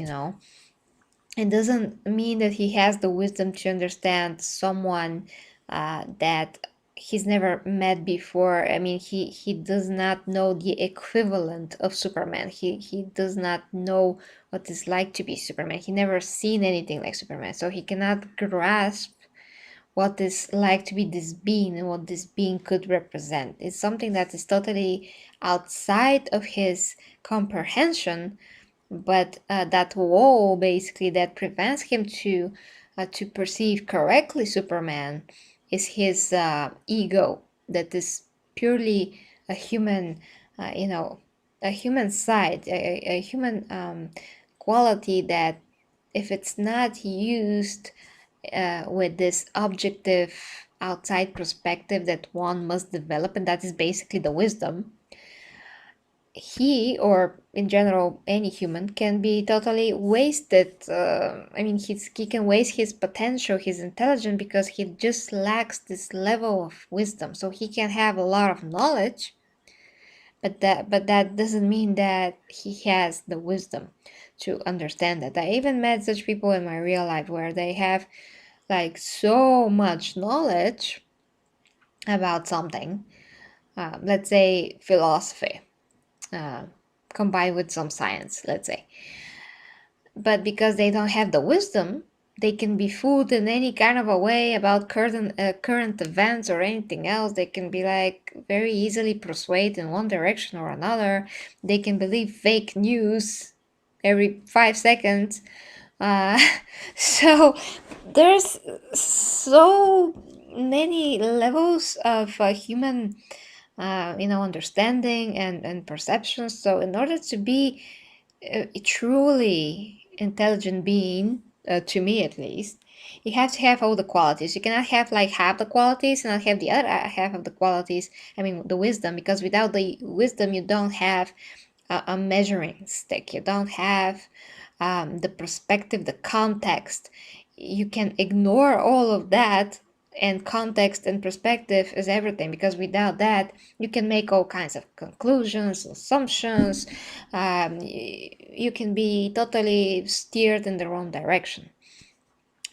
Speaker 1: It doesn't mean that he has the wisdom to understand someone that he's never met before. I mean, he does not know the equivalent of Superman. He does not know what it's like to be Superman. He never seen anything like Superman, so he cannot grasp what it's like to be this being and what this being could represent. It's something that is totally outside of his comprehension, but that wall basically that prevents him to perceive correctly Superman is his ego, that is purely a human, a human side, a human quality that, if it's not used with this objective outside perspective that one must develop, and that is basically the wisdom, he, or in general any human, can be totally wasted. I mean, he can waste his potential, his intelligence, because he just lacks this level of wisdom. So he can have a lot of knowledge, but that doesn't mean that he has the wisdom to understand that. I even met such people in my real life where they have like so much knowledge about something, let's say philosophy, uh, combined with some science, let's say. But because they don't have the wisdom, they can be fooled in any kind of a way about current events or anything else. They can be like very easily persuaded in one direction or another. They can believe fake news every 5 seconds. Uh, so there's so many levels of human understanding and perceptions. So in order to be a truly intelligent being, to me at least, you have to have all the qualities. You cannot have like half the qualities and not have the other half of the qualities. I mean, the wisdom, because without the wisdom, you don't have a measuring stick. You don't have the perspective, the context. You can ignore all of that, and context and perspective is everything, because without that you can make all kinds of conclusions, assumptions. You can be totally steered in the wrong direction.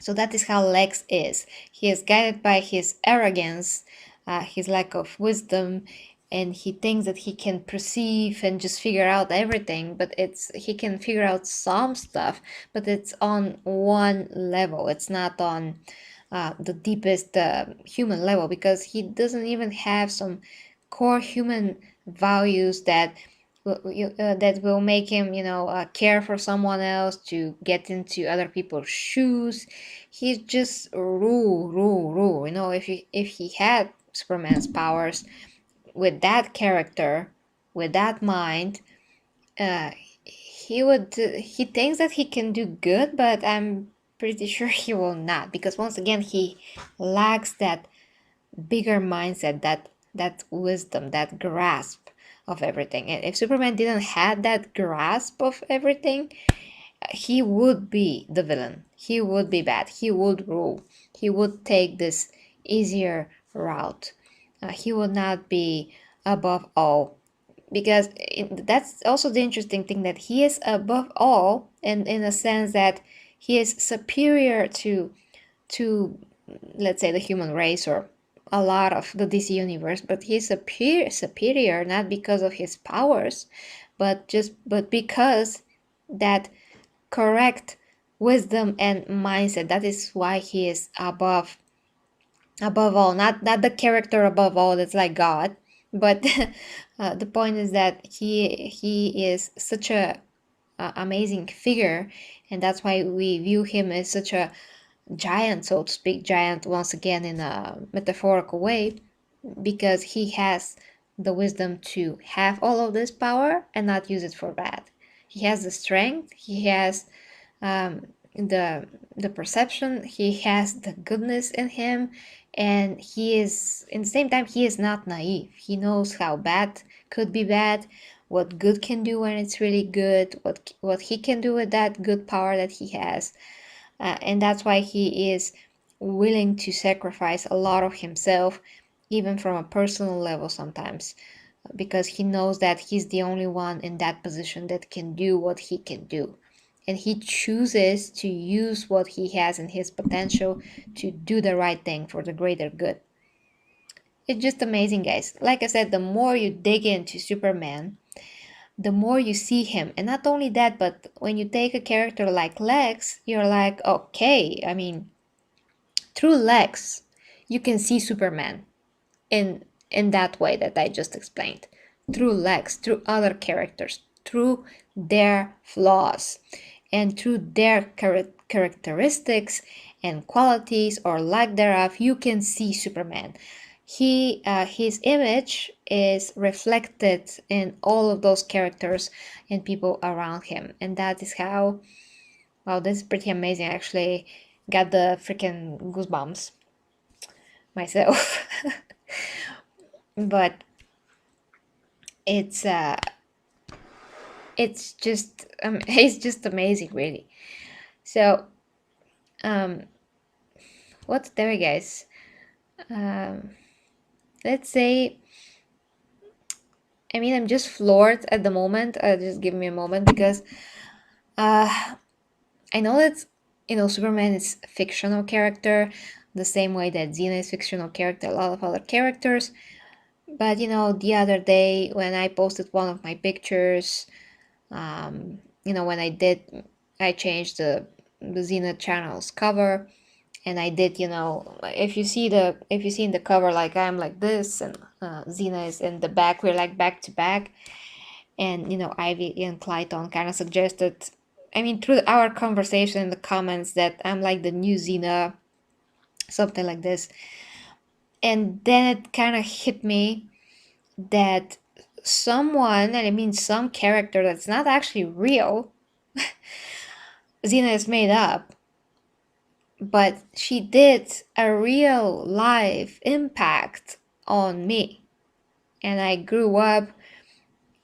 Speaker 1: So that is how Lex is. He is guided by his arrogance, his lack of wisdom, and he thinks that he can perceive and just figure out everything. But he can figure out some stuff, but it's on one level. It's not on the deepest human level, because he doesn't even have some core human values that will make him, care for someone else, to get into other people's shoes. He's just rule. If he had Superman's powers, with that character, with that mind, uh, he thinks that he can do good, but I'm pretty sure he will not, because once again he lacks that bigger mindset, that wisdom, that grasp of everything. And if Superman didn't have that grasp of everything, he would be the villain. He would be bad. He would rule. He would take this easier route. He would not be above all, because that's also the interesting thing, that he is above all, and in a sense that he is superior to let's say the human race, or a lot of the DC universe. But he's superior not because of his powers, but because that correct wisdom and mindset. That is why he is above all, not the character above all that's like God, but the point is that he is such a amazing figure, and that's why we view him as such a giant, so to speak, giant once again in a metaphorical way, because he has the wisdom to have all of this power and not use it for bad. He has the strength, he has the perception. He has the goodness in him, and he is, in the same time, he is not naive. He knows how bad could be bad, what good can do when it's really good, what he can do with that good power that he has, and that's why he is willing to sacrifice a lot of himself, even from a personal level sometimes, because he knows that he's the only one in that position that can do what he can do. And he chooses to use what he has in his potential to do the right thing for the greater good. It's just amazing, guys. Like I said, the more you dig into Superman, the more you see him. And not only that, but when you take a character like Lex, you're like, okay, I mean, through Lex, you can see Superman in that way that I just explained. Through Lex, through other characters, through their flaws, and through their characteristics and qualities or lack thereof, you can see Superman. His image is reflected in all of those characters and people around him, and that is how. Wow, this is pretty amazing. I actually got the freaking goosebumps myself. But it's it's just amazing, really. So what's there, guys? Let's say, I mean, I'm just floored at the moment. Just give me a moment, because I know that, Superman is a fictional character, the same way that Xena is a fictional character, a lot of other characters. But the other day when I posted one of my pictures, when I changed the Xena channel's cover, and I did, if you see in the cover, like, I'm like this, and Xena is in the back, we're like back to back, and Ivy and Clayton kind of suggested, I mean, through our conversation in the comments, that I'm like the new Xena, something like this. And then it kind of hit me that someone, and I mean some character that's not actually real, Xena is made up, but she did a real life impact on me. And I grew up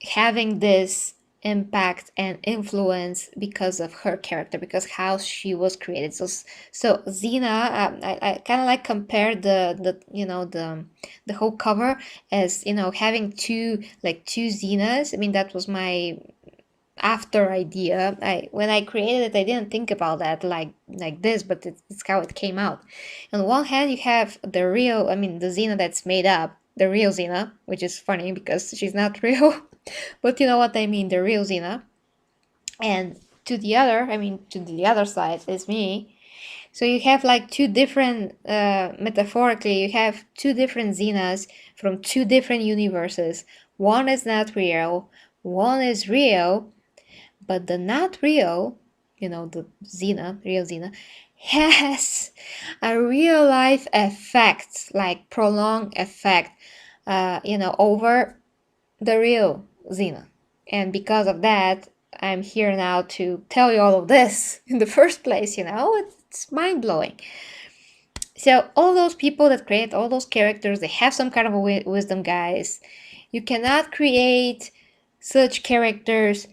Speaker 1: having this impact and influence because of her character, because how she was created. So Xena, I kind of like compared the whole cover as having two Xenas. I mean, that was my after idea. When I created it, I didn't think about that like this, but it's how it came out. On one hand, you have the real, I mean, the Xena that's made up, the real Xena, which is funny because she's not real, but you know what I mean, the real Xena. And to the other side is me. So you have like two different, metaphorically, you have two different Xenas from two different universes. One is not real, one is real, but the not real, the Xena, real Xena, has a real life effect, like prolonged effect, over the real Xena. And because of that, I'm here now to tell you all of this in the first place, it's mind blowing. So all those people that create all those characters, they have some kind of a wisdom, guys. You cannot create such characters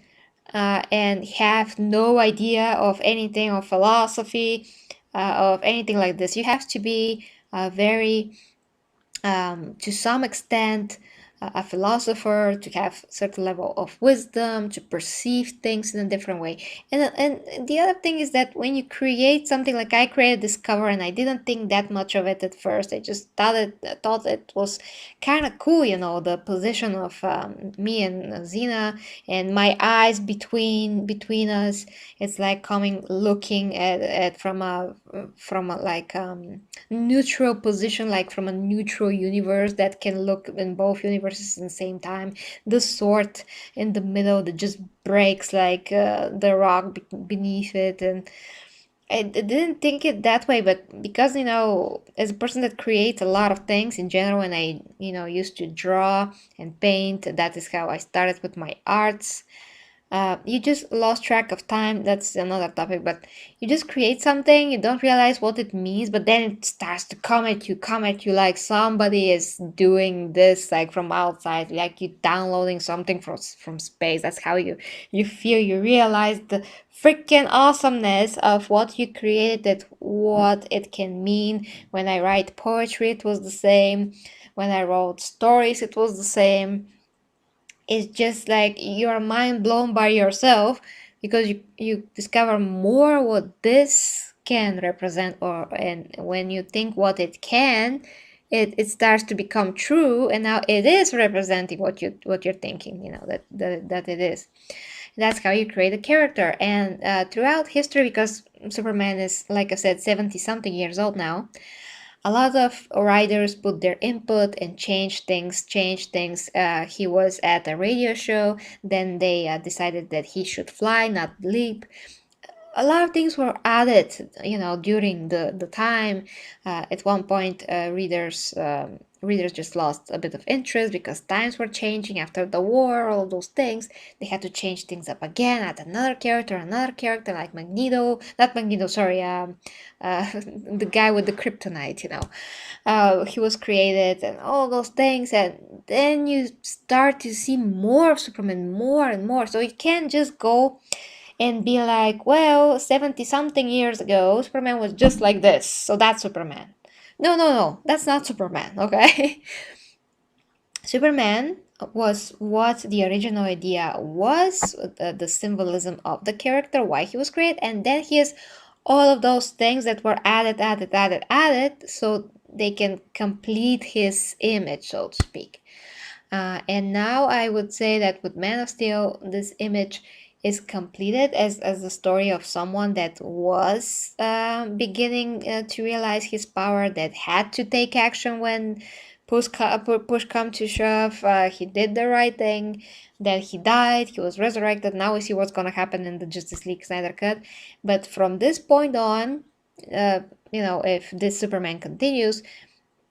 Speaker 1: and have no idea of anything, of philosophy, of anything like this. You have to be very, to some extent, a philosopher, to have a certain level of wisdom, to perceive things in a different way. And the other thing is that when you create something, like I created this cover, and I didn't think that much of it at first. I just thought it was kind of cool, the position of me and Xena, and my eyes between us. It's like looking at from a like neutral position, like from a neutral universe that can look in both universes at the same time. The sword in the middle that just breaks like the rock beneath it. And I didn't think it that way, but because as a person that creates a lot of things in general, and I used to draw and paint, that is how I started with my arts. You just lost track of time. That's another topic, but you just create something, you don't realize what it means, but then it starts to come at you like somebody is doing this, like from outside, like you downloading something from space. That's how you feel. You realize the freaking awesomeness of what you created, what it can mean. When I write poetry, it was the same. When I wrote stories, it was the same. It's just like you're mind blown by yourself because you discover more what this can represent, or and when you think what it can, it starts to become true, and now it is representing what you're thinking, that it is. That's how you create a character. And throughout history, because Superman is, like I said, 70 something years old now, a lot of writers put their input and change things. He was at a radio show, then they decided that he should fly, not leap. A lot of things were added, during the time. At one point, readers just lost a bit of interest because times were changing after the war, all those things. They had to change things up again, add another character like Magneto, not Magneto, sorry, the guy with the kryptonite, he was created and all those things, and then you start to see more of Superman, more and more. So you can't just go and be like, well, 70 something years ago, Superman was just like this, so that's Superman. No, no, no, that's not Superman, okay? Superman was what the original idea was, the symbolism of the character, why he was created, and then he has all of those things that were added, so they can complete his image, so to speak. And now I would say that with Man of Steel, this image is completed as the story of someone that was beginning to realize his power, that had to take action when push come to shove. He did the right thing, then he died, he was resurrected. Now we see what's gonna happen in the Justice League Snyder Cut. But from this point on, if this Superman continues,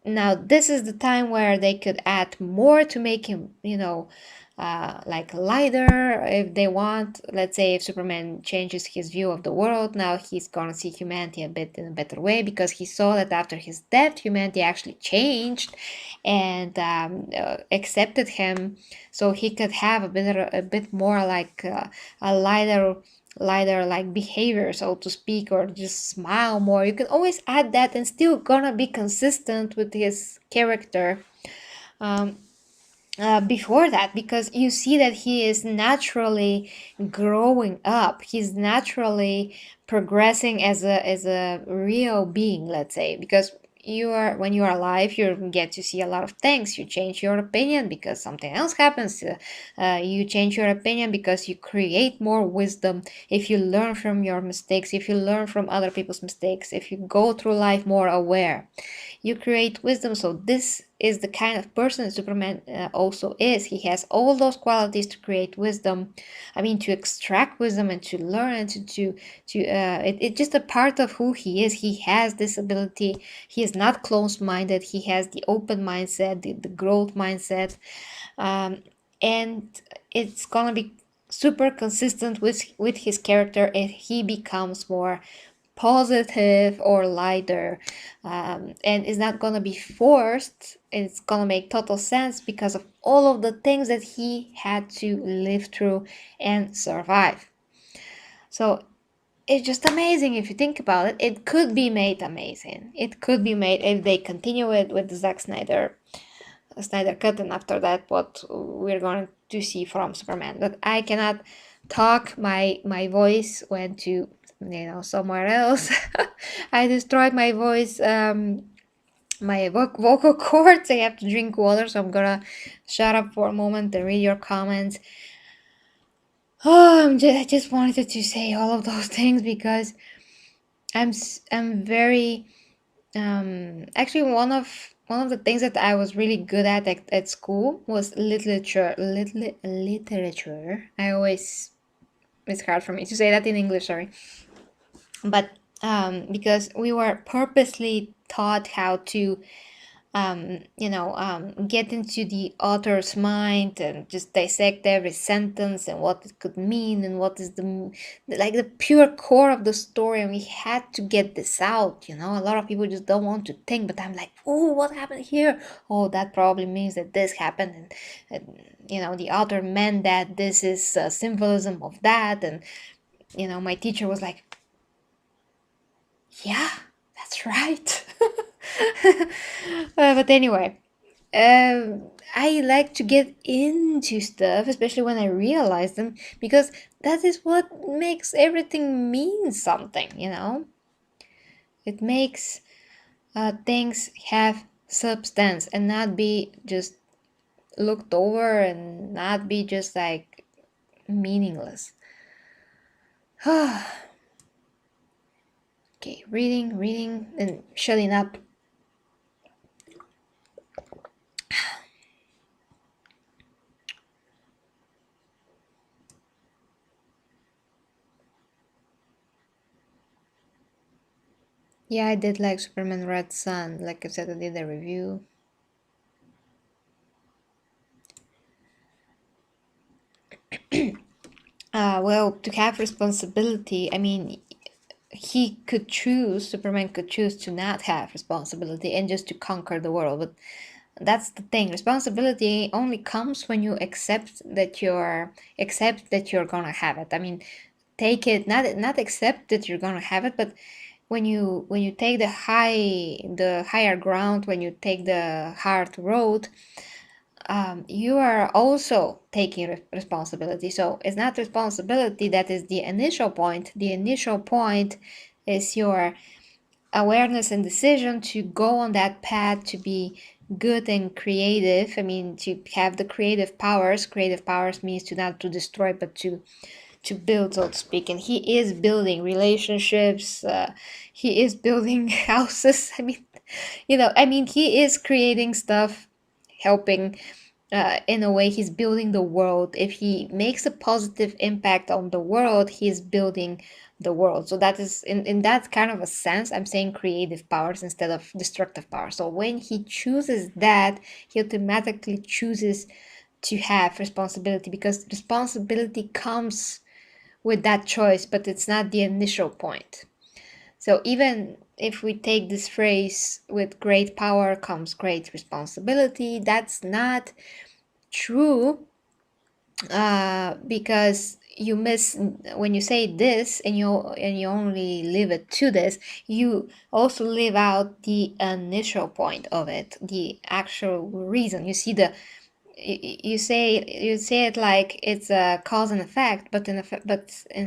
Speaker 1: now this is the time where they could add more to make him, like lighter if they want. Let's say if Superman changes his view of the world, now he's gonna see humanity a bit in a better way, because he saw that after his death, humanity actually changed and accepted him, so he could have a bit more like a lighter like behavior, so to speak, or just smile more. You can always add that and still gonna be consistent with his character before that, because you see that he is naturally growing up, he's naturally progressing as a real being, let's say, because when you are alive, you get to see a lot of things. You change your opinion because something else happens. You change your opinion because you create more wisdom if you learn from your mistakes, if you learn from other people's mistakes, if you go through life more aware, you create wisdom. So this is the kind of person Superman also is. He has all those qualities to create wisdom. I mean, to extract wisdom and to learn and it's just a part of who he is. He has this ability. He is not closed-minded. He has the open mindset, the growth mindset, and it's gonna be super consistent with his character if he becomes more positive or lighter, and it's not gonna be forced. It's gonna make total sense because of all of the things that he had to live through and survive. So it's just amazing if you think about it. It could be made amazing. It could be made if they continue it with the Zack Snyder cut, and after that what we're going to see from Superman. But I cannot talk. My voice went to somewhere else. I destroyed my voice, my vocal cords. I have to drink water, so I'm gonna shut up for a moment and read your comments. I just wanted to say all of those things because I'm very actually one of the things that I was really good at school was literature. Literature. It's hard for me to say that in English, sorry. But because we were purposely taught how to get into the author's mind and just dissect every sentence and what it could mean and what is the pure core of the story. And we had to get this out. A lot of people just don't want to think, but I'm like, oh, what happened here? Oh, that probably means that this happened, and the author meant that this is a symbolism of that. And my teacher was like, yeah, that's right. But anyway, I like to get into stuff, especially when I realize them, because that is what makes everything mean something. It makes things have substance and not be just looked over and not be just like meaningless. Okay, reading, and shutting up. Yeah, I did like Superman Red Sun. Like I said, I did a review. Well, to have responsibility, I mean, Superman could choose to not have responsibility and just to conquer the world. But that's the thing. Responsibility only comes when you accept that you're gonna have it. I mean, take it, not accept that you're gonna have it, but when you take the higher ground, when you take the hard road, you are also taking responsibility. So it's not responsibility that is the initial point. The initial point is your awareness and decision to go on that path, to be good and creative. I mean, to have the creative powers. Creative powers means to not to destroy, but to build, so to speak. And he is building relationships. He is building houses. He is creating stuff, helping. In a way, he's building the world. If he makes a positive impact on the world, he's building the world. So that is in that kind of a sense, I'm saying creative powers instead of destructive powers. So when he chooses that, he automatically chooses to have responsibility, because responsibility comes with that choice, but it's not the initial point. So even if we take this phrase, with great power comes great responsibility, that's not true, because you miss when you say this and you only leave it to this, you also leave out the initial point of it, the actual reason. You see you say it like it's a cause and effect, but in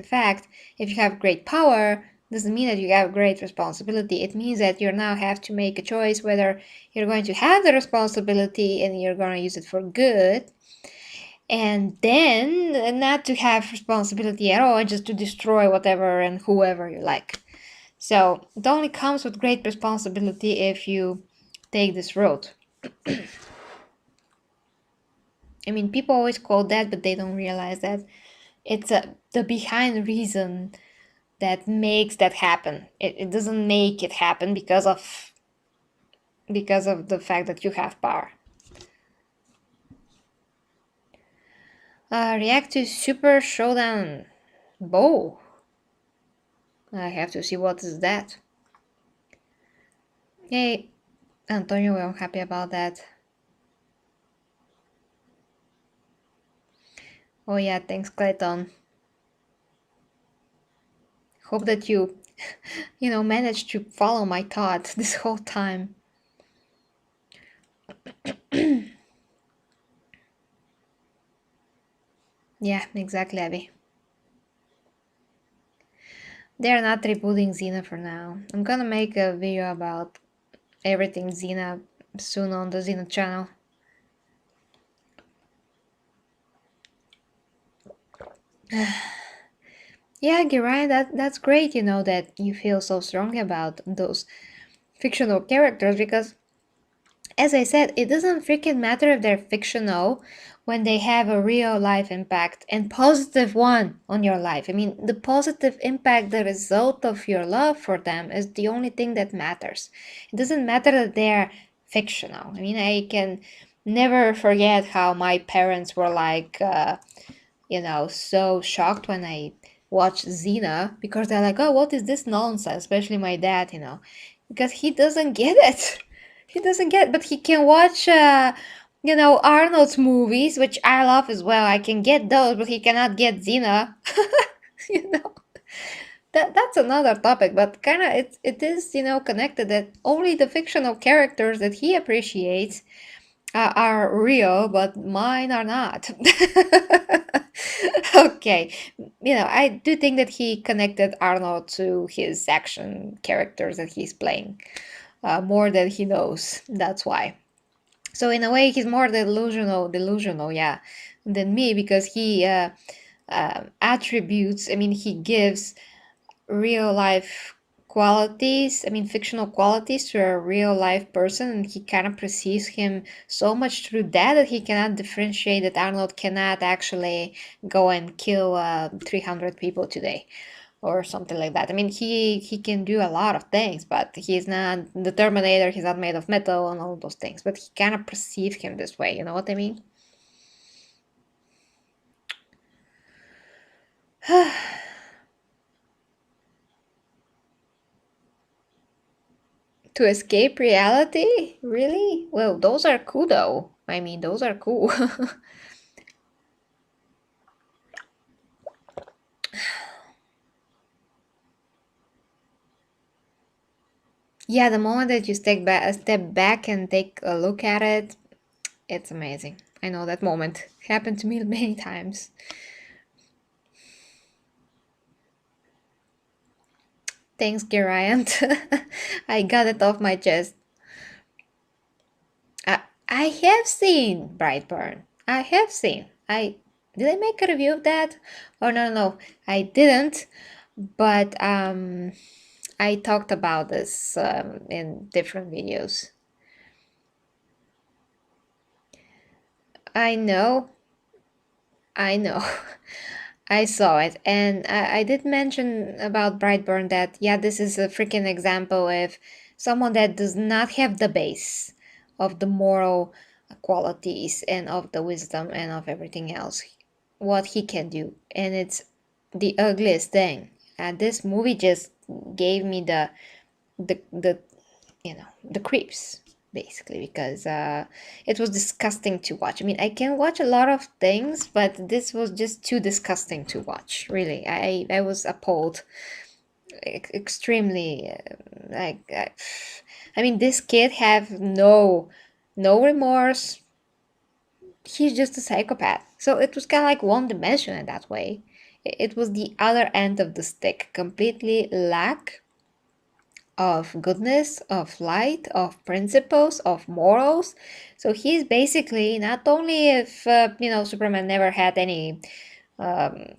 Speaker 1: fact, if you have great power, doesn't mean that you have great responsibility. It means that you now have to make a choice whether you're going to have the responsibility and you're going to use it for good, and then not to have responsibility at all, and just to destroy whatever and whoever you like. So it only comes with great responsibility if you take this road. I mean, people always quote that, but they don't realize that it's the behind reason that makes that happen. It doesn't make it happen because of the fact that you have power. React to Super Showdown Bow. I have to see what is that. Yay, Antonio, I'm happy about that. Oh yeah, thanks, Clayton. Hope that you, managed to follow my thoughts this whole time. Yeah, exactly, Abby. They're not rebooting Xena for now. I'm gonna make a video about everything Xena soon on the Xena channel. Yeah, Girai, that's great, that you feel so strongly about those fictional characters, because as I said, it doesn't freaking matter if they're fictional when they have a real life impact, and positive one, on your life. I mean, the positive impact, the result of your love for them, is the only thing that matters. It doesn't matter that they're fictional. I mean, I can never forget how my parents were like, so shocked when I watched Xena, because they're like, oh, what is this nonsense? Especially my dad, because he doesn't get it. He doesn't get it, but he can watch, Arnold's movies, which I love as well. I can get those, but he cannot get Xena. you know that's another topic, but kind of it is connected, that only the fictional characters that he appreciates are real, but mine are not. Okay, I do think that he connected Arnold to his action characters that he's playing more than he knows. That's why. So in a way, he's more delusional, yeah, than me, because he attributes. I mean, he gives real life qualities, I mean, fictional qualities to a real life person, and he kind of perceives him so much through that he cannot differentiate that Arnold cannot actually go and kill 300 people today or something like that. I mean, he can do a lot of things, but he's not the Terminator, he's not made of metal and all those things, but he kind of perceives him this way, you know what I mean? To escape reality? Really? Well, those are cool though. I mean, those are cool. Yeah, the moment that you step back and take a look at it, it's amazing. I know that moment happened to me many times. Thanks, Geraint. I got it off my chest. I have seen Brightburn. I have seen. I did I make a review of that? Oh no, I didn't. But I talked about this in different videos. I know, I know. I saw it, and I did mention about Brightburn that, yeah, this is a freaking example of someone that does not have the base of the moral qualities and of the wisdom and of everything else, what he can do. And it's the ugliest thing. This movie just gave me the the creeps, basically, because it was disgusting to watch. I mean, I can watch a lot of things, but this was just too disgusting to watch. Really, I was appalled, extremely. I mean, this kid have no remorse. He's just a psychopath. So it was kind of like one dimension in that way. It was the other end of the stick, completely lack of goodness, of light, of principles, of morals. So he's basically, not only if Superman never had any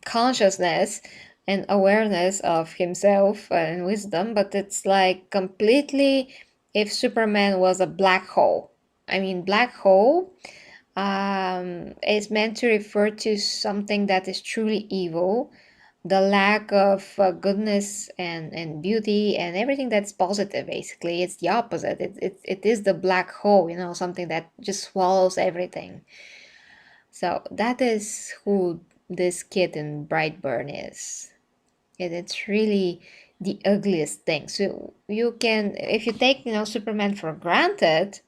Speaker 1: consciousness and awareness of himself and wisdom, but it's like completely if Superman was a black hole. I mean, black hole is meant to refer to something that is truly evil, the lack of goodness and beauty and everything that's positive. Basically, it's the opposite. It is the black hole, something that just swallows everything. So that is who this kid in Brightburn is. And it's really the ugliest thing. So you can, if you take Superman for granted,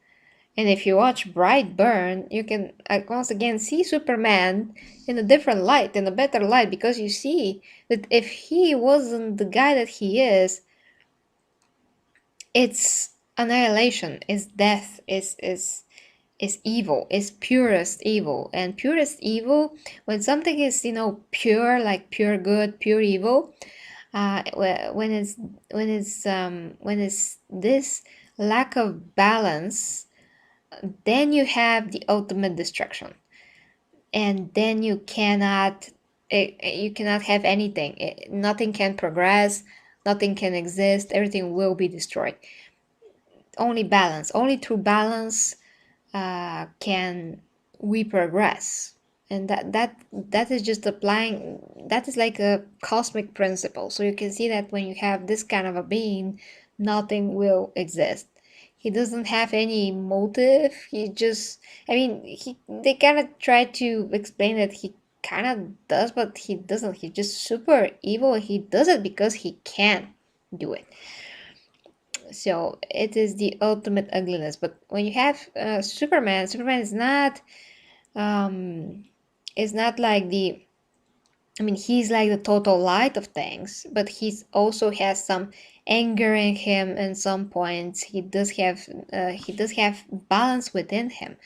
Speaker 1: and if you watch Brightburn, you can once again see Superman in a different light, in a better light, because you see that if he wasn't the guy that he it's annihilation, is death, is evil, is purest evil. And purest evil, when something is pure, like pure good, pure evil, when it's this lack of balance, then you have the ultimate destruction, and then you cannot have anything. Nothing can progress, nothing can exist, everything will be destroyed. Only balance, only through balance can we progress. And that is just applying, that is like a cosmic principle. So you can see that when you have this kind of a being, nothing will exist. He doesn't have any motive. He just, I mean, they kind of try to explain that he kind of does, but he doesn't. He's just super evil. He does it because he can do it. So it is the ultimate ugliness. But when you have Superman, Superman is not like the, I mean, he's like the total light of things, but he's also has some anger in him. And some points, he does have balance within him.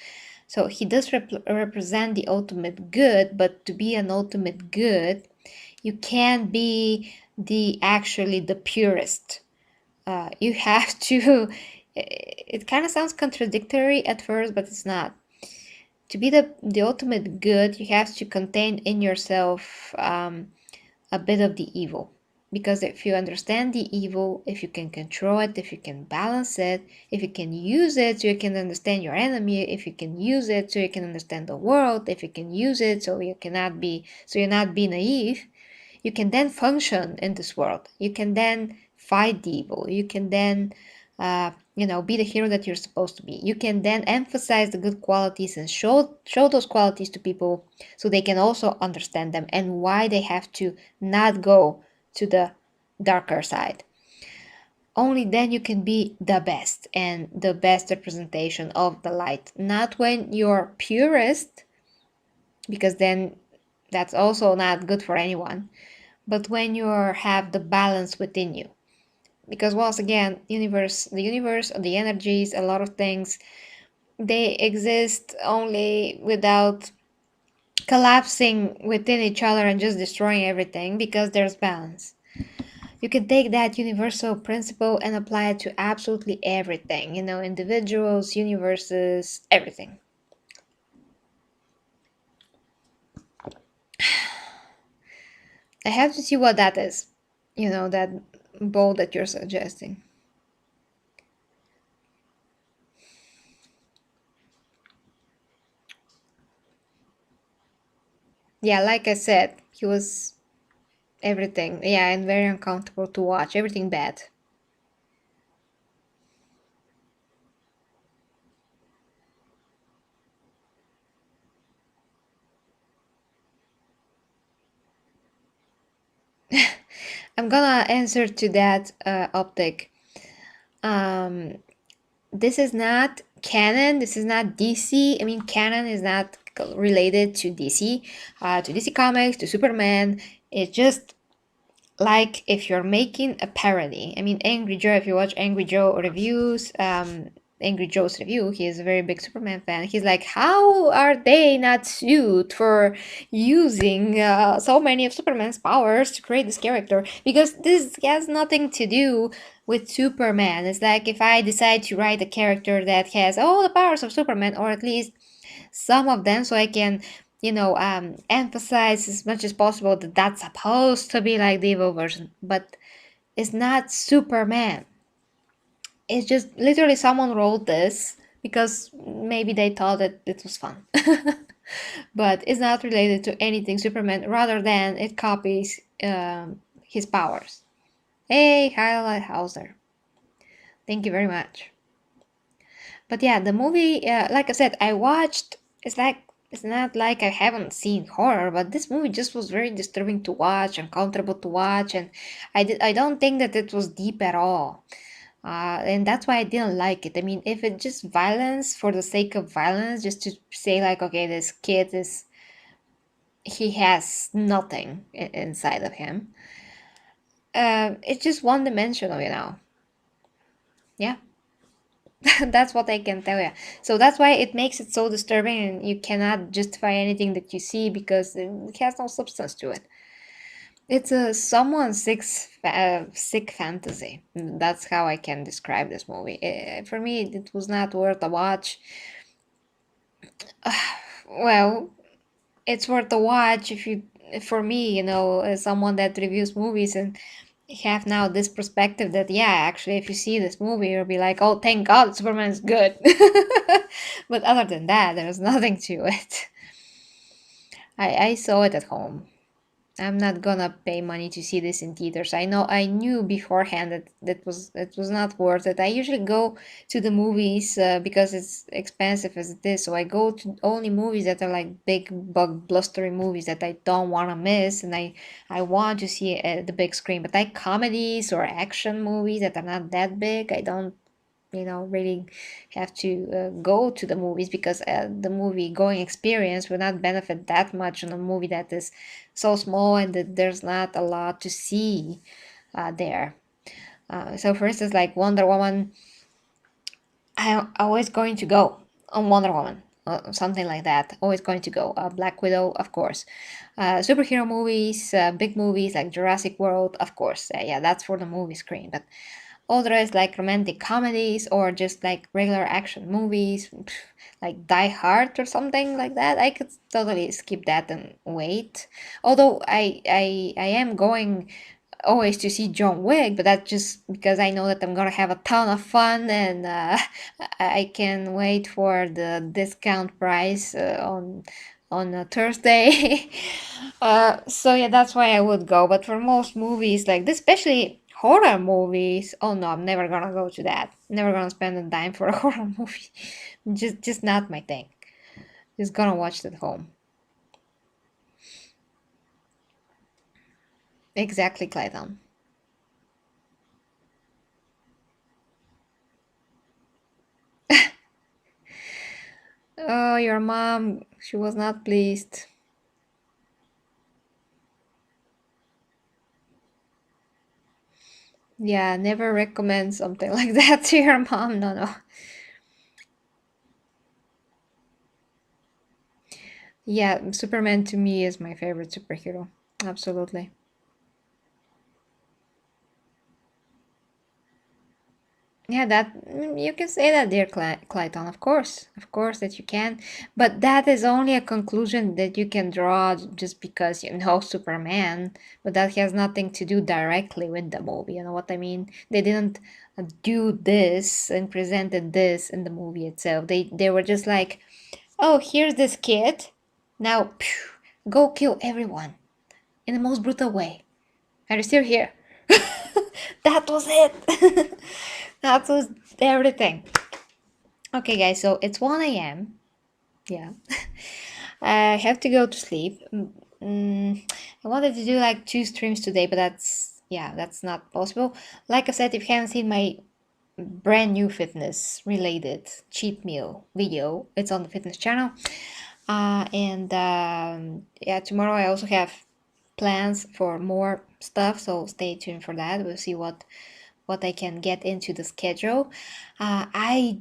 Speaker 1: So he does represent the ultimate good. But to be an ultimate good, you can't be the purest. You have to. It kind of sounds contradictory at first, but it's not. To be the ultimate good, you have to contain in yourself a bit of the evil. Because if you understand the evil, if you can control it, if you can balance it, if you can use it so you can understand your enemy, if you can use it so you can understand the world, if you can use it so you're not be naive, you can then function in this world. You can then fight the evil. You can then be the hero that you're supposed to be. You can then emphasize the good qualities and show those qualities to people so they can also understand them and why they have to not go to the darker side. Only then you can be the best and the best representation of the light. Not when you're purest, because then that's also not good for anyone, but when you have the balance within you. Because once again, the universe, the energies, a lot of things, they exist only without collapsing within each other and just destroying everything, because there's balance. You can take that universal principle and apply it to absolutely everything, individuals, universes, everything. I have to see what that is, that bowl that you're suggesting. Yeah, like I said, he was everything. Yeah, and very uncomfortable to watch. Everything bad. I'm gonna answer to that optic. Um, this is not canon. This is not DC. I mean, canon is not related to DC, to DC Comics, to Superman. It's just like if you're making a parody. I mean, Angry Joe, if you watch Angry Joe reviews, Angry Joe's review, he is a very big Superman fan. He's like, how are they not sued for using so many of Superman's powers to create this character? Because this has nothing to do with Superman. It's like if I decide to write a character that has all the powers of Superman, or at least some of them, so I can emphasize as much as possible that that's supposed to be like the evil version, but it's not Superman. It's just literally someone wrote this because maybe they thought that it was fun. But it's not related to anything Superman, rather than it copies his powers. Hey, Highlight Hauser. Thank you very much. But yeah, the movie, like I said, I watched. It's not like I haven't seen horror, but this movie just was very disturbing to watch, uncomfortable to watch, and I don't think that it was deep at all. And that's why I didn't like it. I mean, if it's just violence for the sake of violence, just to say like, okay, this kid he has nothing inside of him. It's just one dimensional, Yeah. That's what I can tell you. So that's why it makes it so disturbing, and you cannot justify anything that you see because it has no substance to it. It's a someone's sick fantasy. That's how I can describe this movie. For me, it was not worth a watch. Well, it's worth a watch if you, for me, as someone that reviews movies and have now this perspective that, yeah, actually, if you see this movie, you'll be like, oh, thank God, Superman's good. But other than that, there's nothing to it. I saw it at home. I'm not gonna pay money to see this in theaters. I knew beforehand that it was not worth it. I usually go to the movies because it's expensive as it is. So I go to only movies that are like big blustery movies that I don't want to miss, and I want to see it at the big screen. But like comedies or action movies that are not that big, I don't really have to go to the movies because the movie going experience will not benefit that much on a movie that is so small and that there's not a lot to see there. So for instance, like Wonder Woman, I'm always going to go on Wonder Woman. Something like that. Always going to go. Black Widow, of course. Superhero movies, big movies like Jurassic World, of course. Yeah, that's for the movie screen. But other is like romantic comedies or just like regular action movies, like Die Hard or something like that. I could totally skip that and wait. Although I am going always to see John Wick, but that's just because I know that I'm gonna have a ton of fun and I can wait for the discount price on a Thursday. So yeah, that's why I would go. But for most movies like this, especially horror movies, oh no, I'm never gonna go to that. Never gonna spend a dime for a horror movie. Just not my thing. Just gonna watch it at home. Exactly, Clayton. Oh, your mom, she was not pleased. Yeah, never recommend something like that to your mom. No, no. Yeah, Superman to me is my favorite superhero. Absolutely. Yeah, you can say that, dear Clayton. Of course that you can. But that is only a conclusion that you can draw just because you know Superman. But that has nothing to do directly with the movie. You know what I mean? They didn't do this and presented this in the movie itself. They were just like, oh, here's this kid. Now, phew, go kill everyone in the most brutal way. Are you still here? That was it. That was everything. Okay, guys, so it's 1 a.m. Yeah. I have to go to sleep. I wanted to do like 2 streams today, but that's not possible. Like I said, if you haven't seen my brand new fitness related cheat meal video, it's on the fitness channel. And yeah, tomorrow I also have plans for more stuff, so stay tuned for that. We'll see what I can get into the schedule. I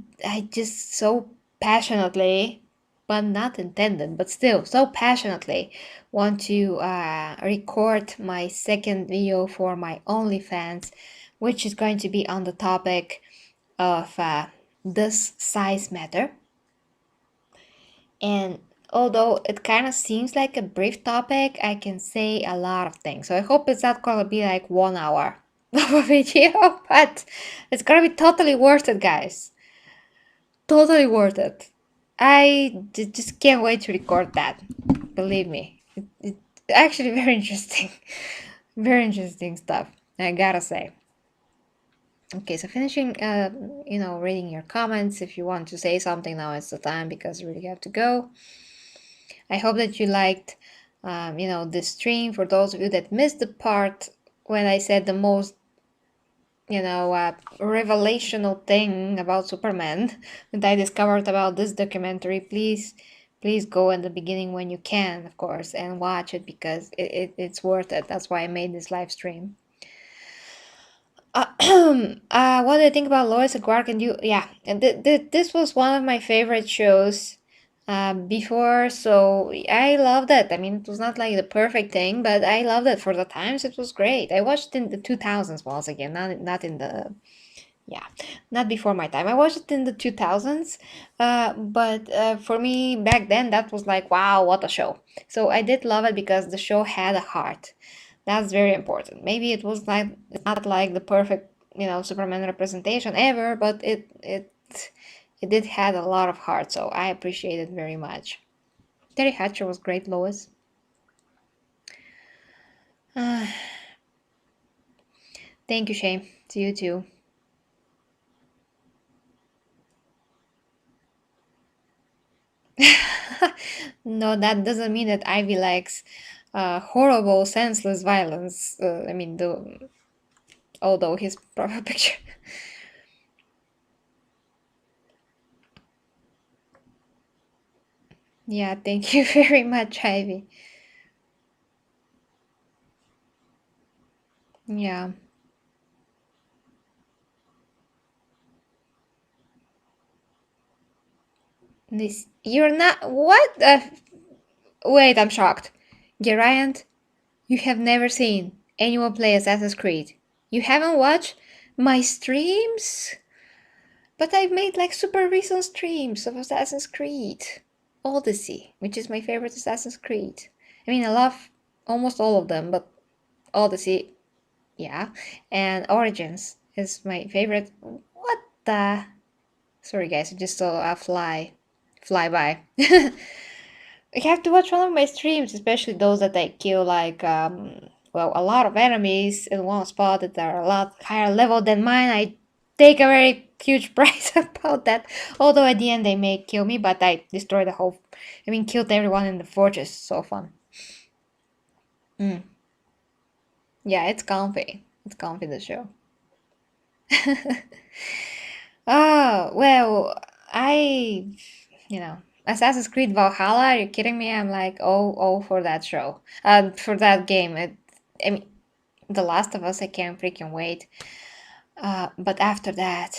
Speaker 1: just so passionately, but not intended, but still so passionately want to record my second video for my OnlyFans, which is going to be on the topic of does size matter? And although it kind of seems like a brief topic, I can say a lot of things. So I hope it's not gonna be like 1 hour of a video, but it's gonna be totally worth it, guys. Totally worth it. Just can't wait to record that. Believe me. It's actually very interesting. Very interesting stuff, I gotta say. Okay, so finishing, reading your comments. If you want to say something, now it's the time because you really have to go. I hope that you liked, this stream. For those of you that missed the part when I said the most, revelational thing about Superman that I discovered about this documentary, please go at the beginning when you can, of course, and watch it because it's worth it. That's why I made this live stream. What do you think about Lois and Clark and you? Yeah, and this was one of my favorite shows before, so I loved it. I mean, it was not like the perfect thing, but I loved it for the times. It was great. I watched in the 2000s once again, not in the yeah, not before my time. I watched it in the 2000s, but for me back then that was like wow, what a show. So I did love it because the show had a heart. That's very important. Maybe it was like it's not like the perfect, Superman representation ever, but it did had a lot of heart, so I appreciate it very much. Terry Hatcher was great, Lois. Uh, thank you, Shane. To you too. No, that doesn't mean that Ivy likes horrible, senseless violence. I mean, although his profile picture. Yeah, thank you very much, Ivy. Yeah. This you're not what? Wait, I'm shocked. Geraint, you have never seen anyone play Assassin's Creed. You haven't watched my streams? But I've made like super recent streams of Assassin's Creed. Odyssey, which is my favorite Assassin's Creed. I mean, I love almost all of them, but Odyssey, yeah. And Origins is my favorite. What the? Sorry, guys, I just saw a fly by. You have to watch one of my streams, especially those that I kill like well, a lot of enemies in one spot that are a lot higher level than mine. I take a very huge price about that. Although at the end they may kill me, but I destroyed the whole I mean killed everyone in the fortress. So fun. Mm. Yeah, it's comfy. It's comfy the show. Oh, well, I you know, Assassin's Creed Valhalla, are you kidding me? I'm like, oh, for that show. For that game. I mean, The Last of Us, I can't freaking wait. But after that,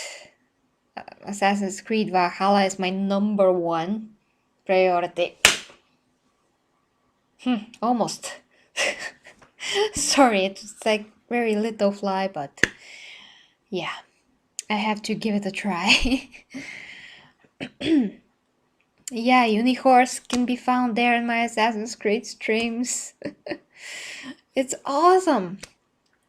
Speaker 1: Assassin's Creed Valhalla is my number one priority. Almost. Sorry, it's like very little fly, but yeah, I have to give it a try. Yeah, Unihorse can be found there in my Assassin's Creed streams. It's awesome.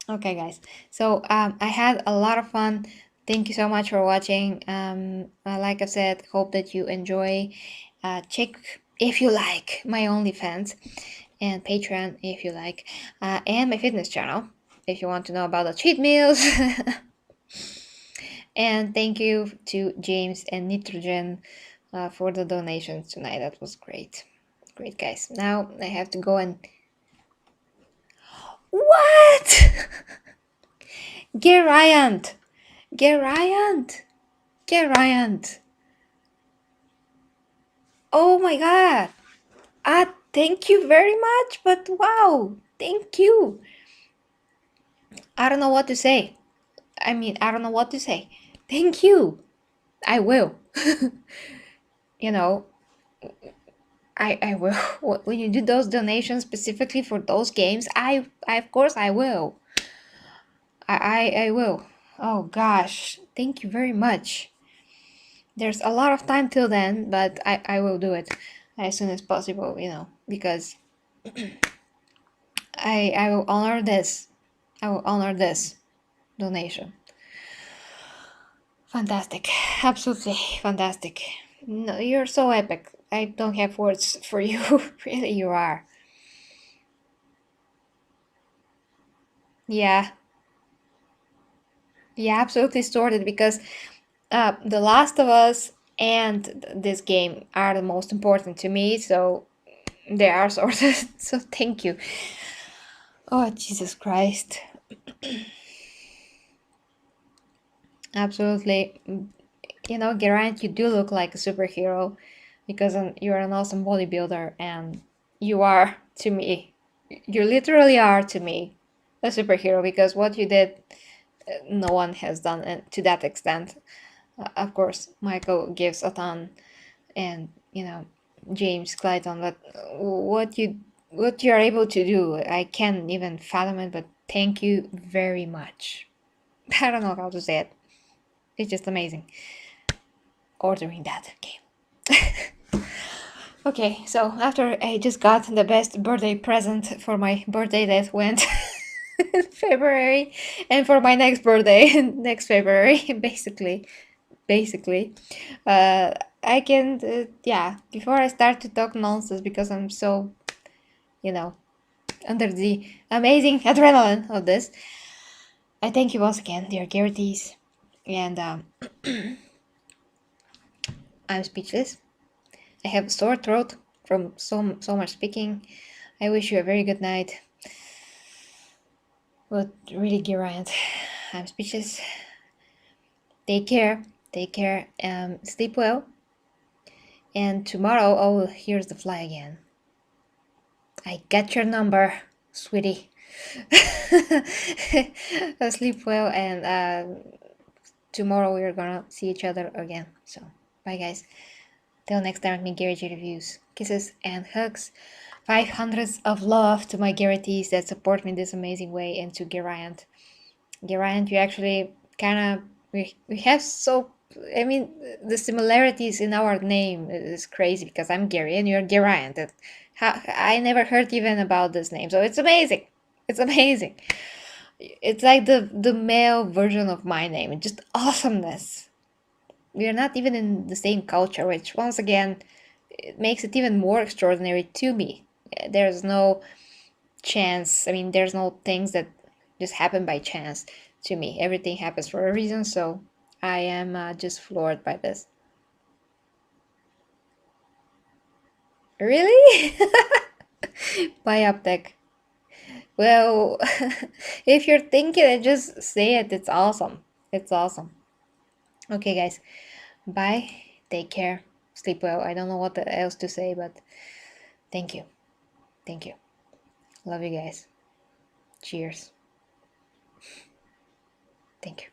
Speaker 1: Okay, guys. So I had a lot of fun. Thank you so much for watching. Like I said, hope that you enjoy. Check if you like my OnlyFans and Patreon if you like, and my fitness channel if you want to know about the cheat meals. And thank you to James and Nitrogen for the donations tonight. That was great. Great, guys. Now I have to go and. What? Geraint! Geraint! Geraint! Oh my god! Thank you very much, but wow! Thank you! I don't know what to say. I mean, I don't know what to say. Thank you! I will. You know, I will. When you do those donations specifically for those games, I of course I will. I will. Oh gosh, thank you very much. There's a lot of time till then, but I will do it as soon as possible, because I will honor this. I will honor this donation. Fantastic. Absolutely fantastic. No, you're so epic. I don't have words for you. Really, you are. Yeah. Yeah, absolutely sorted because The Last of Us and this game are the most important to me, so they are sorted. So thank you. Oh, Jesus Christ. Absolutely. Geraint, you do look like a superhero because you're an awesome bodybuilder and you are to me. You literally are to me a superhero because what you did, no one has done it to that extent. Of course, Michael gives a ton, and James Clayton. But what you are able to do, I can't even fathom it. But thank you very much. I don't know how to say it. It's just amazing ordering that game. Okay, so after I just got the best birthday present for my birthday that went in February, and for my next birthday next February, basically, uh, I can, yeah, before I start to talk nonsense because I'm so, you know, under the amazing adrenaline of this. I thank you once again, dear Geraghties, and I'm speechless. I have a sore throat from so much speaking. I wish you a very good night. But really, Geraint, I'm speechless. Take care. Sleep well. And tomorrow, oh, here's the fly again. I got your number, sweetie. Sleep well, and tomorrow we're gonna see each other again. So, bye, guys. Till next time with me, Gary G Reviews. Kisses and hugs. 500s of love to my Geraghties that support me in this amazing way, and to Geraint. Geraint, you actually kind of we have so. I mean, the similarities in our name is crazy because I'm Gary and you're Geraint. I never heard even about this name, so it's amazing. It's amazing. It's like the male version of my name. It's just awesomeness. We are not even in the same culture, which once again it makes it even more extraordinary to me. There's no chance. I mean, there's no things that just happen by chance to me. Everything happens for a reason, so I am just floored by this. Really? Bye, Uptech. Well, if you're thinking it, just say it. It's awesome. It's awesome. Okay, guys. Bye. Take care. Sleep well. I don't know what else to say, but thank you. Thank you. Love you guys. Cheers. Thank you.